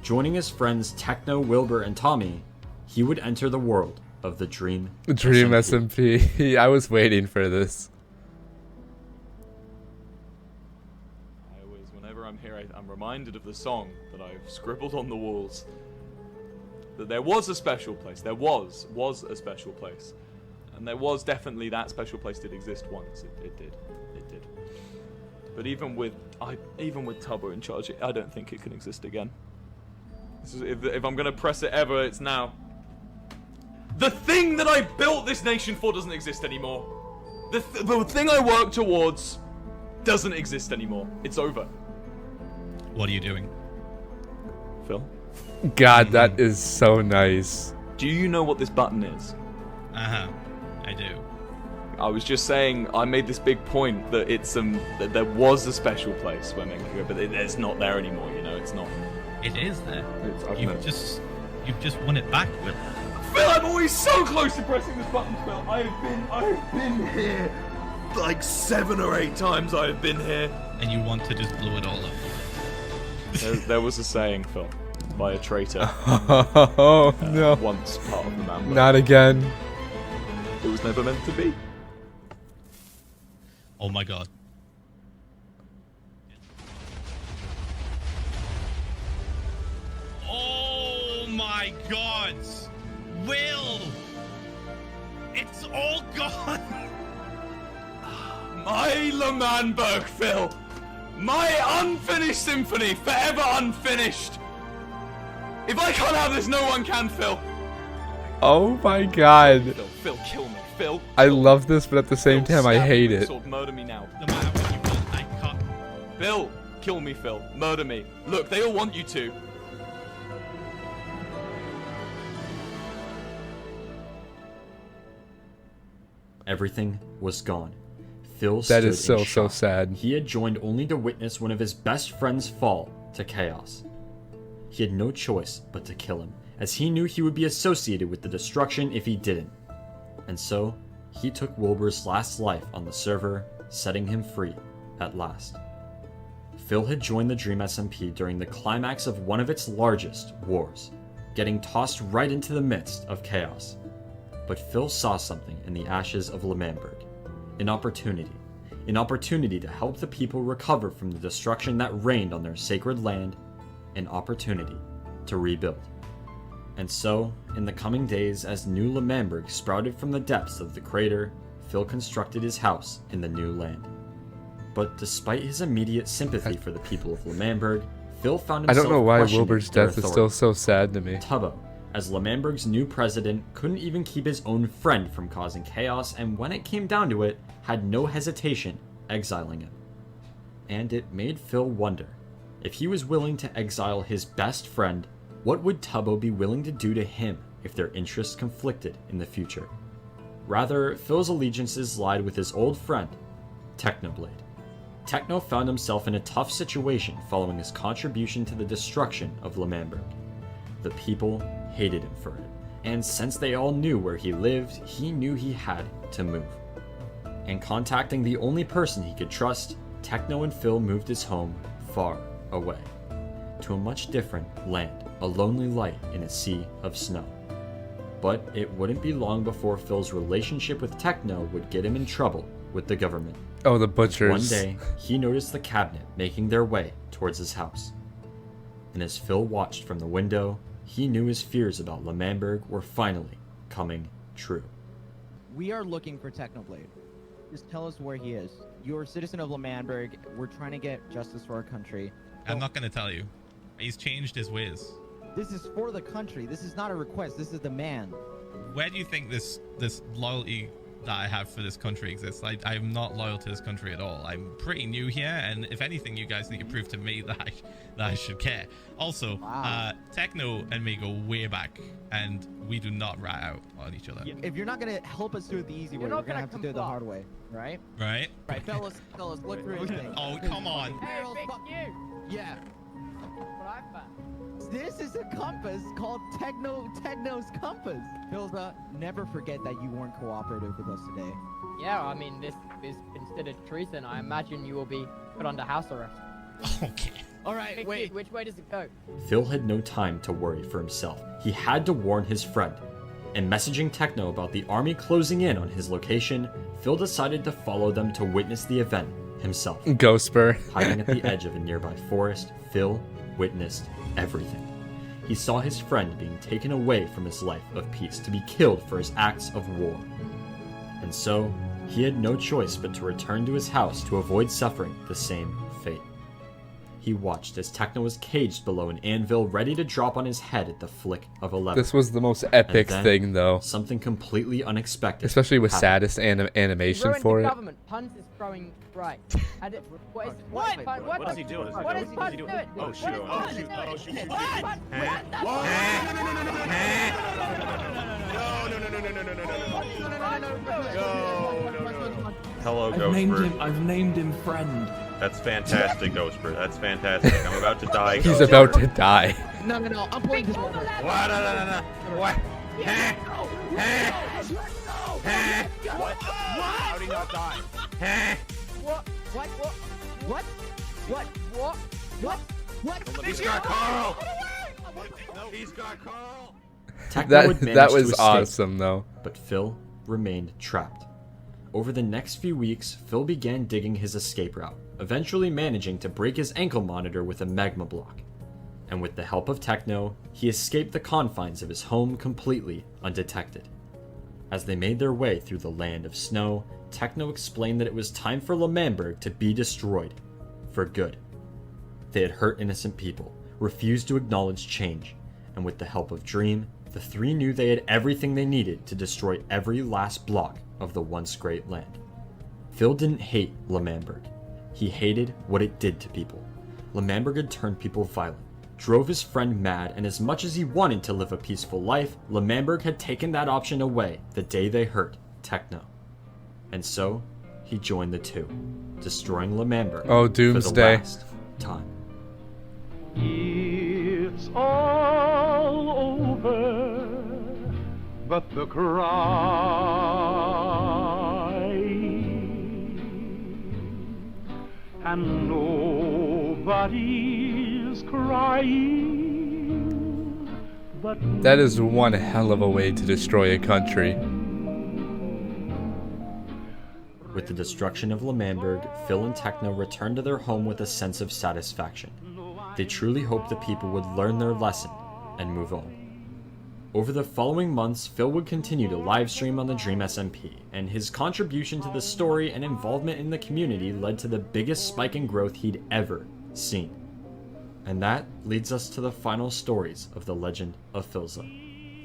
Joining his friends Techno, Wilbur, and Tommy, he would enter the world of the Dream SMP. I was waiting for this. Whenever I'm here, I'm reminded of the song that I've scribbled on the walls. That there was a special place. There was a special place. And there was definitely that special place did exist once. It did. But even with Tubbo in charge, I don't think it can exist again. If I'm gonna press it ever, it's now. The thing that I built this nation for doesn't exist anymore. The thing I worked towards doesn't exist anymore. It's over. What are you doing? Phil? God, that is so nice. Do you know what this button is? Uh-huh. I do. I was just saying, I made this big point that that there was a special place where men could go, but it's not there anymore. You know, it's not. It is there. I've You've just won it back, Will. Phil, I'm always so close to pressing this button, Phil. I've been here like 7 or 8 times. I've been here. And you want to just blow it all up. There was a saying, Phil, by a traitor. Oh no! Once part of the man. Not again. It was never meant to be. Oh my god. Oh my god! Will! It's all gone! My Lemanberg, Phil! My unfinished symphony, forever unfinished. If I can't have this, no one can, Phil. Oh my god. Phil, kill me, Phil. I love this, but at the same time, I hate it. Sword, murder me now. No matter what you want, I can't. Phil, kill me, Phil. Murder me. Look, they all want you to. Everything was gone. Phil That stood is so, in so shock. sad. He had joined only to witness one of his best friends fall to chaos. He had no choice but to kill him, as he knew he would be associated with the destruction if he didn't. And so, he took Wilbur's last life on the server, setting him free at last. Phil had joined the Dream SMP during the climax of one of its largest wars, getting tossed right into the midst of chaos. But Phil saw something in the ashes of Lemannberg. An opportunity to help the people recover from the destruction that reigned on their sacred land, an opportunity to rebuild. And so, in the coming days, as new Lemannberg sprouted from the depths of the crater, Phil constructed his house in the new land. But despite his immediate sympathy for the people of Lemannberg, Phil found I himself don't know why questioning Wilbur's their death is still authority. so sad to me. Tubbo, as Lemannberg's new president, couldn't even keep his own friend from causing chaos, and when it came down to it, had no hesitation exiling him. And it made Phil wonder, if he was willing to exile his best friend, what would Tubbo be willing to do to him if their interests conflicted in the future? Rather, Phil's allegiances lied with his old friend, Technoblade. Techno found himself in a tough situation following his contribution to the destruction of Lemannberg. The people hated him for it, and since they all knew where he lived, he knew he had to move. And contacting the only person he could trust, Techno and Phil moved his home far away, to a much different land, a lonely light in a sea of snow. But it wouldn't be long before Phil's relationship with Techno would get him in trouble with the government. Oh, the butchers. One day, he noticed the cabinet making their way towards his house. And as Phil watched from the window, he knew his fears about Lemannberg were finally coming true. We are looking for Technoblade. Just tell us where he is. You're a citizen of Lemannberg. We're trying to get justice for our country. I'm not gonna tell you. He's changed his ways. This is for the country. This is not a request. This is a demand. Where do you think this loyalty that I have for this country exists? I'm not loyal to this country at all. I'm pretty new here, and if anything, you guys need to prove to me that I should care. Also, Wow. Techno and me go way back, and we do not rat out on each other. If you're not gonna help us do it the easy way, we're gonna have to do it the hard way, right? Right? Right, fellas, look through his thing. Oh, come on. Yeah. This is a compass called Techno's compass. Philza, never forget that you weren't cooperative with us today. Yeah, I mean, this is considered treason. I imagine you will be put under house arrest. Okay. All right, wait. Which way does it go? Phil had no time to worry for himself. He had to warn his friend. And messaging Techno about the army closing in on his location, Phil decided to follow them to witness the event himself. Ghost Hiding at the edge of a nearby forest, Phil witnessed everything. He saw his friend being taken away from his life of peace to be killed for his acts of war. And so, he had no choice but to return to his house to avoid suffering the same fate. He watched as Techno was caged below an anvil ready to drop on his head at the flick of a lever. This was the most epic And then, thing, though. Something completely unexpected. Especially with happened. saddest animation Ruined for the it. government. Puns is throwing right. What is he doing? What is Puns doing? Oh shoot! Oh shoot! Oh shoot! Shoot! Hello, Ghostbird. I've named him friend. That's fantastic, Ghostbird. That's fantastic. I'm about to die. He's Ghostbird. about to die. No, I'm playing this one. What? No. What? What? How did he not die? What? He's got Carl. He's got Carl. Techno had That managed to was escape, awesome, though. but Phil remained trapped. Over the next few weeks, Phil began digging his escape route, eventually managing to break his ankle monitor with a magma block. And with the help of Techno, he escaped the confines of his home completely undetected. As they made their way through the land of snow, Techno explained that it was time for Lemannberg to be destroyed. for good. They had hurt innocent people, refused to acknowledge change, and with the help of Dream, the three knew they had everything they needed to destroy every last block of the once great land. Phil didn't hate L'Manberg. He hated what it did to people. L'Manberg had turned people violent, drove his friend mad, and as much as he wanted to live a peaceful life, L'Manberg had taken that option away the day they hurt Techno. And so, he joined the two, destroying L'Manberg Oh, Doomsday. for the last time. It's all over, but the cry, and nobody's crying, but That is one hell of a way to destroy a country. With the destruction of L'Manberg, Phil and Techno returned to their home with a sense of satisfaction. They truly hoped the people would learn their lesson and move on. Over the following months, Phil would continue to livestream on the Dream SMP, and his contribution to the story and involvement in the community led to the biggest spike in growth he'd ever seen. And that leads us to the final stories of the Legend of Philza.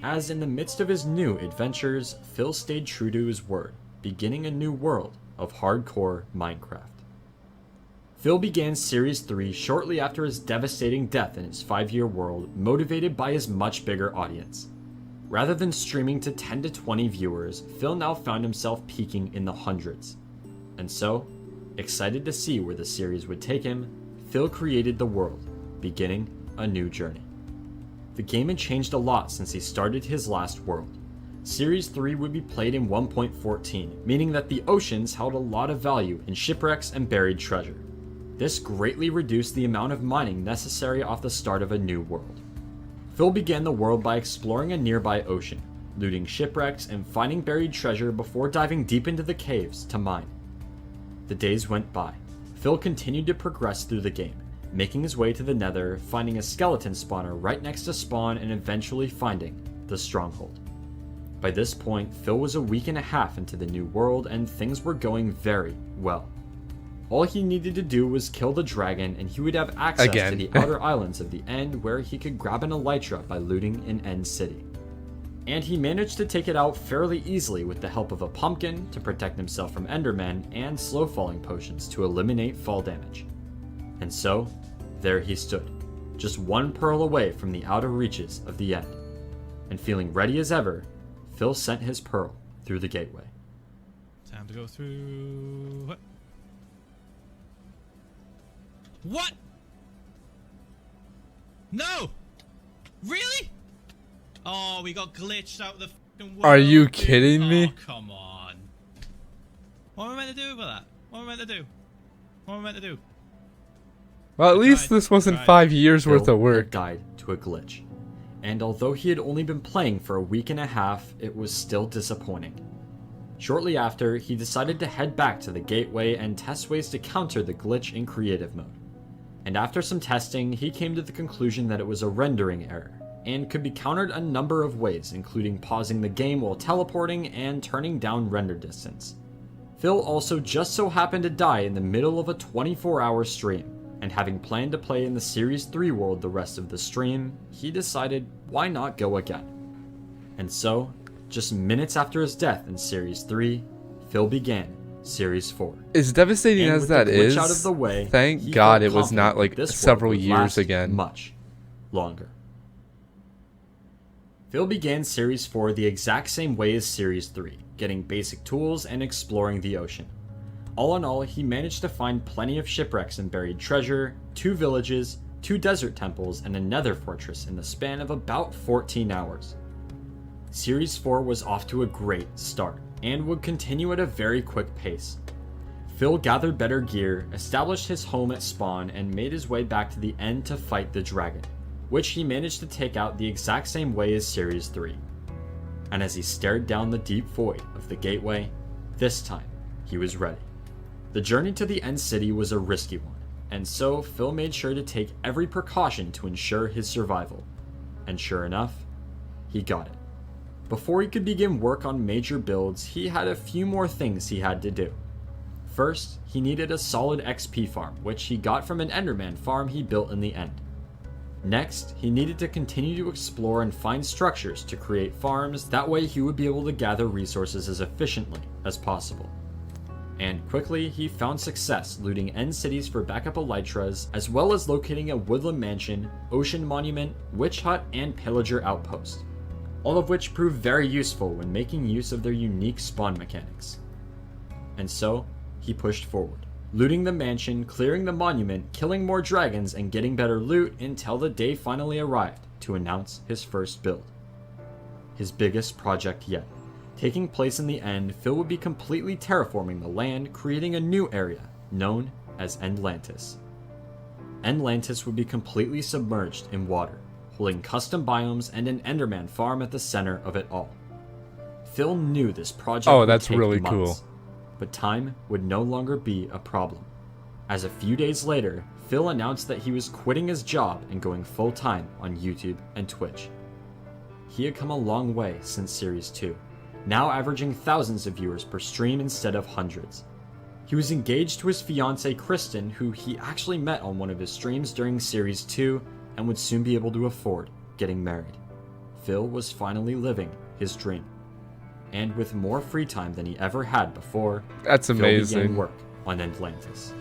As in the midst of his new adventures, Phil stayed true to his word, beginning a new world of hardcore Minecraft. Phil began Series 3 shortly after his devastating death in his 5-year world, motivated by his much bigger audience. Rather than streaming to 10 to 20 viewers, Phil now found himself peaking in the hundreds. And so, excited to see where the series would take him, Phil created the world, beginning a new journey. The game had changed a lot since he started his last world. Series 3 would be played in 1.14, meaning that the oceans held a lot of value in shipwrecks and buried treasure. This greatly reduced the amount of mining necessary off the start of a new world. Phil began the world by exploring a nearby ocean, looting shipwrecks and finding buried treasure before diving deep into the caves to mine. The days went by. Phil continued to progress through the game, making his way to the Nether, finding a skeleton spawner right next to spawn, and eventually finding the stronghold. By this point, Phil was a week and a half into the new world and things were going very well. All he needed to do was kill the dragon and he would have access to the outer islands of the End, where he could grab an elytra by looting an End city. And he managed to take it out fairly easily with the help of a pumpkin to protect himself from endermen and slow falling potions to eliminate fall damage. And so, there he stood, just one pearl away from the outer reaches of the End. And feeling ready as ever, Phil sent his pearl through the gateway. Time to go through... What? No! Really? Oh, we got glitched out of the fucking world. Are you dude. kidding me? Oh, come on. What am I meant to do with that? What am I meant to do? What am I meant to do? Well, at least this wasn't 5 years worth of work. Died to a glitch. And although he had only been playing for a week and a half, it was still disappointing. Shortly after, he decided to head back to the gateway and test ways to counter the glitch in creative mode. And after some testing, he came to the conclusion that it was a rendering error, and could be countered a number of ways, including pausing the game while teleporting and turning down render distance. Phil also just so happened to die in the middle of a 24-hour stream, and having planned to play in the Series 3 world the rest of the stream, he decided why not go again. And so, just minutes after his death in Series 3, Phil began Series 4. As devastating And as with that the glitch is, out of the way, thank he God felt it was not confident like this several world would years last again. Much longer. Phil began Series 4 the exact same way as Series 3, getting basic tools and exploring the ocean. All in all, he managed to find plenty of shipwrecks and buried treasure, 2 villages, 2 desert temples, and a nether fortress in the span of about 14 hours. Series 4 was off to a great start, and would continue at a very quick pace. Phil gathered better gear, established his home at spawn, and made his way back to the End to fight the dragon, which he managed to take out the exact same way as Series 3. And as he stared down the deep void of the gateway, this time he was ready. The journey to the End City was a risky one, and so Phil made sure to take every precaution to ensure his survival. And sure enough, he got it. Before he could begin work on major builds, he had a few more things he had to do. first, he needed a solid XP farm, which he got from an Enderman farm he built in the end. Next, he needed to continue to explore and find structures to create farms, that way he would be able to gather resources as efficiently as possible. And quickly, he found success looting end cities for backup elytras, as well as locating a woodland mansion, ocean monument, witch hut, and pillager outpost. All of which proved very useful when making use of their unique spawn mechanics. And so, he pushed forward, looting the mansion, clearing the monument, killing more dragons, and getting better loot until the day finally arrived to announce his first build. His biggest project yet. Taking place in the end, Phil would be completely terraforming the land, creating a new area, known as Endlantis. Endlantis would be completely submerged in water, holding custom biomes and an Enderman farm at the center of it all. Phil knew this project would that's take really months, cool. but time would no longer be a problem. As a few days later, Phil announced that he was quitting his job and going full-time on YouTube and Twitch. He had come a long way since Series 2, now averaging thousands of viewers per stream instead of hundreds. He was engaged to his fiancée Kristen, who he actually met on one of his streams during Series 2 and would soon be able to afford getting married. Phil was finally living his dream. And with more free time than he ever had before, That's Phil began amazing. work on Endlantis.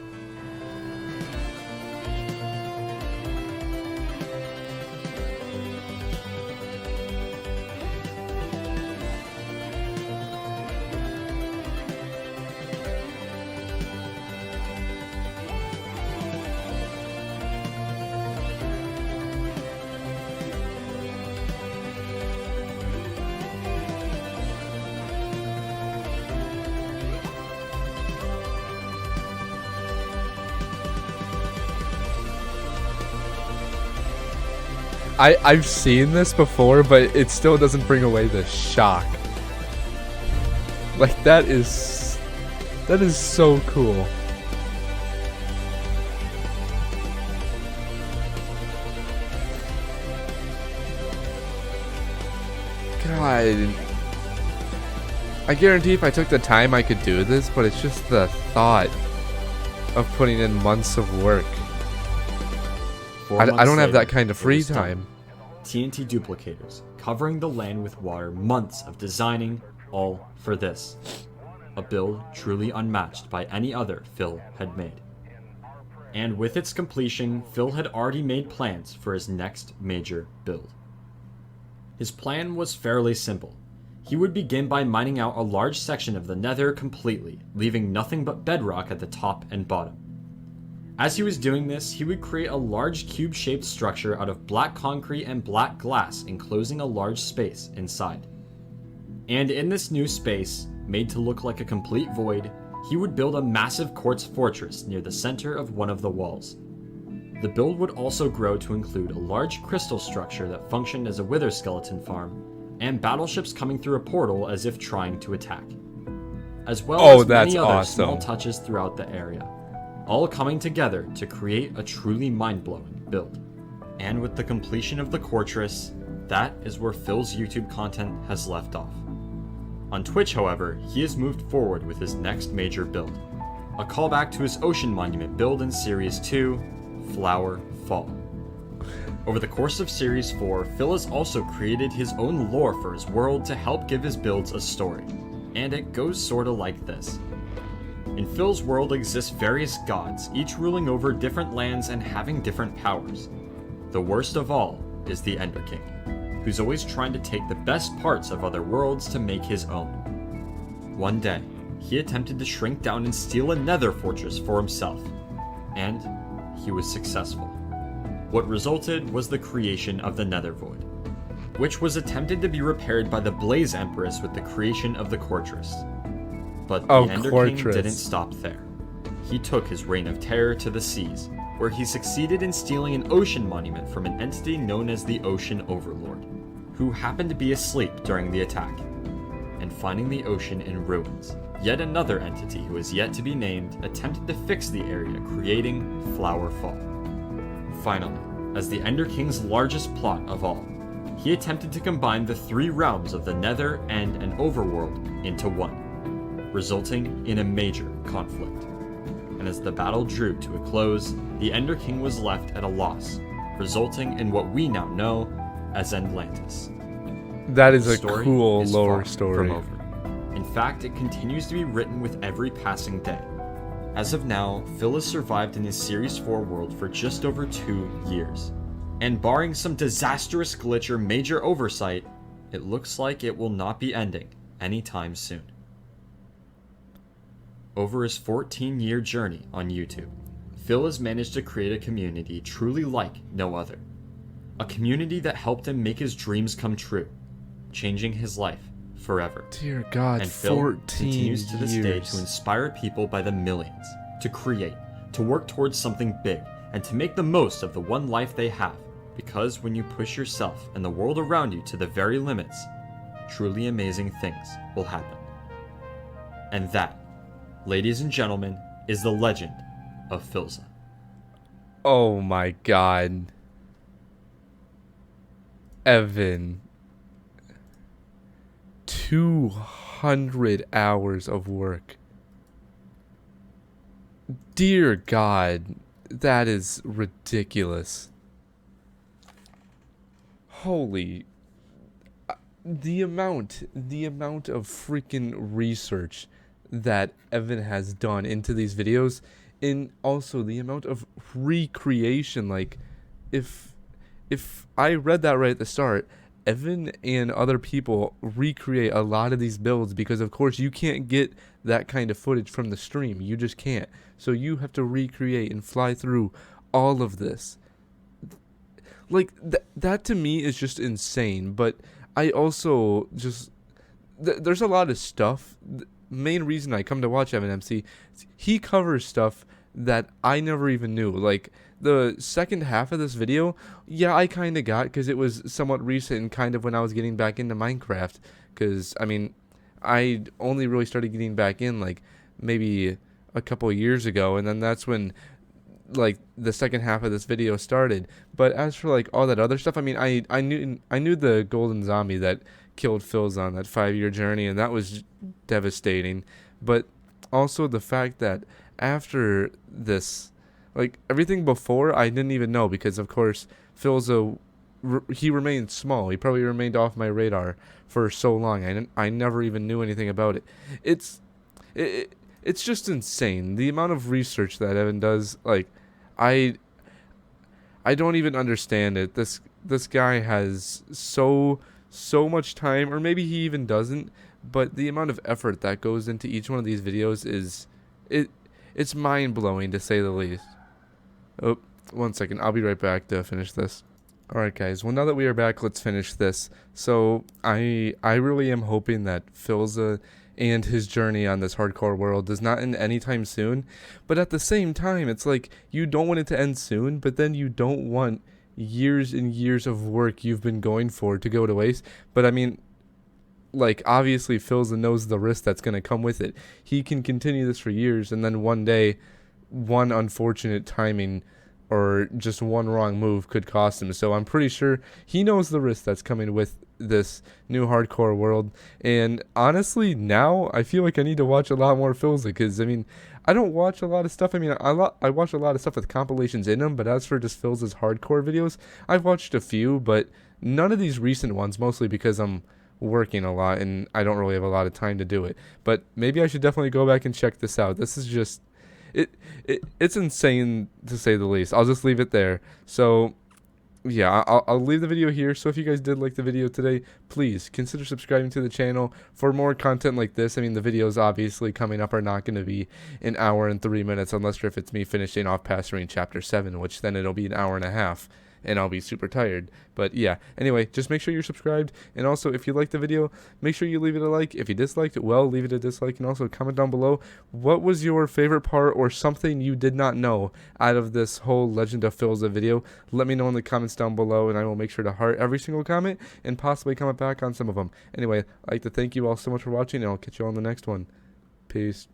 I've seen this before, but it still doesn't bring away the shock. Like, that is so cool. God. I guarantee if I took the time I could do this, but it's just the thought of putting in months of work. I don't have that kind of free time. TNT duplicators, covering the land with water, months of designing, all for this. A build truly unmatched by any other Phil had made. And with its completion, Phil had already made plans for his next major build. His plan was fairly simple. He would begin by mining out a large section of the Nether completely, leaving nothing but bedrock at the top and bottom. As he was doing this, he would create a large cube-shaped structure out of black concrete and black glass, enclosing a large space inside. And in this new space, made to look like a complete void, he would build a massive quartz fortress near the center of one of the walls. The build would also grow to include a large crystal structure that functioned as a wither skeleton farm, and battleships coming through a portal as if trying to attack. As well as many other small touches throughout the area, all coming together to create a truly mind-blowing build. And with the completion of the Fortress, that is where Phil's YouTube content has left off. On Twitch, however, he has moved forward with his next major build, a callback to his Ocean Monument build in Series 2, Flower Fall. Over the course of Series 4, Phil has also created his own lore for his world to help give his builds a story, and it goes sorta like this. In Phil's world exist various gods, each ruling over different lands and having different powers. The worst of all is the Ender King, who's always trying to take the best parts of other worlds to make his own. One day, he attempted to shrink down and steal a nether fortress for himself, and he was successful. What resulted was the creation of the Nether Void, which was attempted to be repaired by the Blaze Empress with the creation of the Fortress. But the Ender King didn't stop there. He took his reign of terror to the seas, where he succeeded in stealing an ocean monument from an entity known as the Ocean Overlord, who happened to be asleep during the attack, and finding the ocean in ruins. Yet another entity who is yet to be named attempted to fix the area, creating Flower Fall. Finally, as the Ender King's largest plot of all, he attempted to combine the three realms of the Nether, End, and Overworld into one. resulting in a major conflict. And as the battle drew to a close, the Ender King was left at a loss, resulting in what we now know as Atlantis. That is The a story cool is lore far story. from over. In fact, it continues to be written with every passing day. As of now, Phil has survived in his Series 4 world for just over 2 years. And barring some disastrous glitch or major oversight, it looks like it will not be ending anytime soon. Over his 14-year journey on YouTube, Phil has managed to create a community truly like no other. A community that helped him make his dreams come true, changing his life forever. Dear God, And Phil 14 continues to this day years. to inspire people by the millions, to create, to work towards something big, and to make the most of the one life they have. Because when you push yourself and the world around you to the very limits, truly amazing things will happen. And that, ladies and gentlemen, is the Legend of Philza. Oh my God. Evan. 200 hours of work. Dear God, that is ridiculous. Holy, the amount of freaking research that Evan has done into these videos, and also the amount of recreation. Like, if I read that right at the start, Evan and other people recreate a lot of these builds because, of course, you can't get that kind of footage from the stream. You just can't. So you have to recreate and fly through all of this. Like, that to me is just insane. But I also just... there's a lot of stuff. The main reason I come to watch EvanMC, he covers stuff that I never even knew. Like, the second half of this video, yeah, I kind of got, because it was somewhat recent and kind of when I was getting back into Minecraft. Because, I mean, I only really started getting back in, like, maybe a couple of years ago. And then that's when, like, the second half of this video started. But as for, like, all that other stuff, I mean, I knew the golden zombie that killed Philza on that 5-year journey, and that was devastating. But also the fact that after this, like, everything before I didn't even know, because of course Philza, he remained small. He probably remained off my radar for so long. I never even knew anything about it. It's just insane the amount of research that Evan does. Like, I don't even understand it. This guy has so much time, or maybe he even doesn't, but the amount of effort that goes into each one of these videos is it's mind-blowing, to say the least. Oh, 1 second. I'll be right back to finish this. Alright guys, well, now that we are back, let's finish this. So, I really am hoping that Philza and his journey on this hardcore world does not end anytime soon. But at the same time, it's like, you don't want it to end soon, but then you don't want years and years of work you've been going for to go to waste. But I mean, like, obviously Philza knows the risk that's going to come with it. He can continue this for years, and then one day, one unfortunate timing or just one wrong move could cost him. So I'm pretty sure he knows the risk that's coming with this new hardcore world. And honestly, now I feel like I need to watch a lot more Philza, because I mean, I don't watch a lot of stuff. I mean, I watch a lot of stuff with compilations in them, but as for just Philza's hardcore videos, I've watched a few, but none of these recent ones, mostly because I'm working a lot and I don't really have a lot of time to do it. But maybe I should definitely go back and check this out. This is just it's insane, to say the least. I'll just leave it there. So yeah, I'll leave the video here. So if you guys did like the video today, please consider subscribing to the channel for more content like this. I mean, the videos obviously coming up are not going to be an hour and 3 minutes, unless if it's me finishing off Pastoring Chapter 7, which then it'll be an hour and a half. And I'll be super tired. But yeah, anyway, just make sure you're subscribed. And also, if you liked the video, make sure you leave it a like. If you disliked it, well, leave it a dislike. And also comment down below, what was your favorite part or something you did not know out of this whole Legend of Philza video? Let me know in the comments down below, and I will make sure to heart every single comment and possibly comment back on some of them. Anyway, I'd like to thank you all so much for watching, and I'll catch you all in the next one. Peace.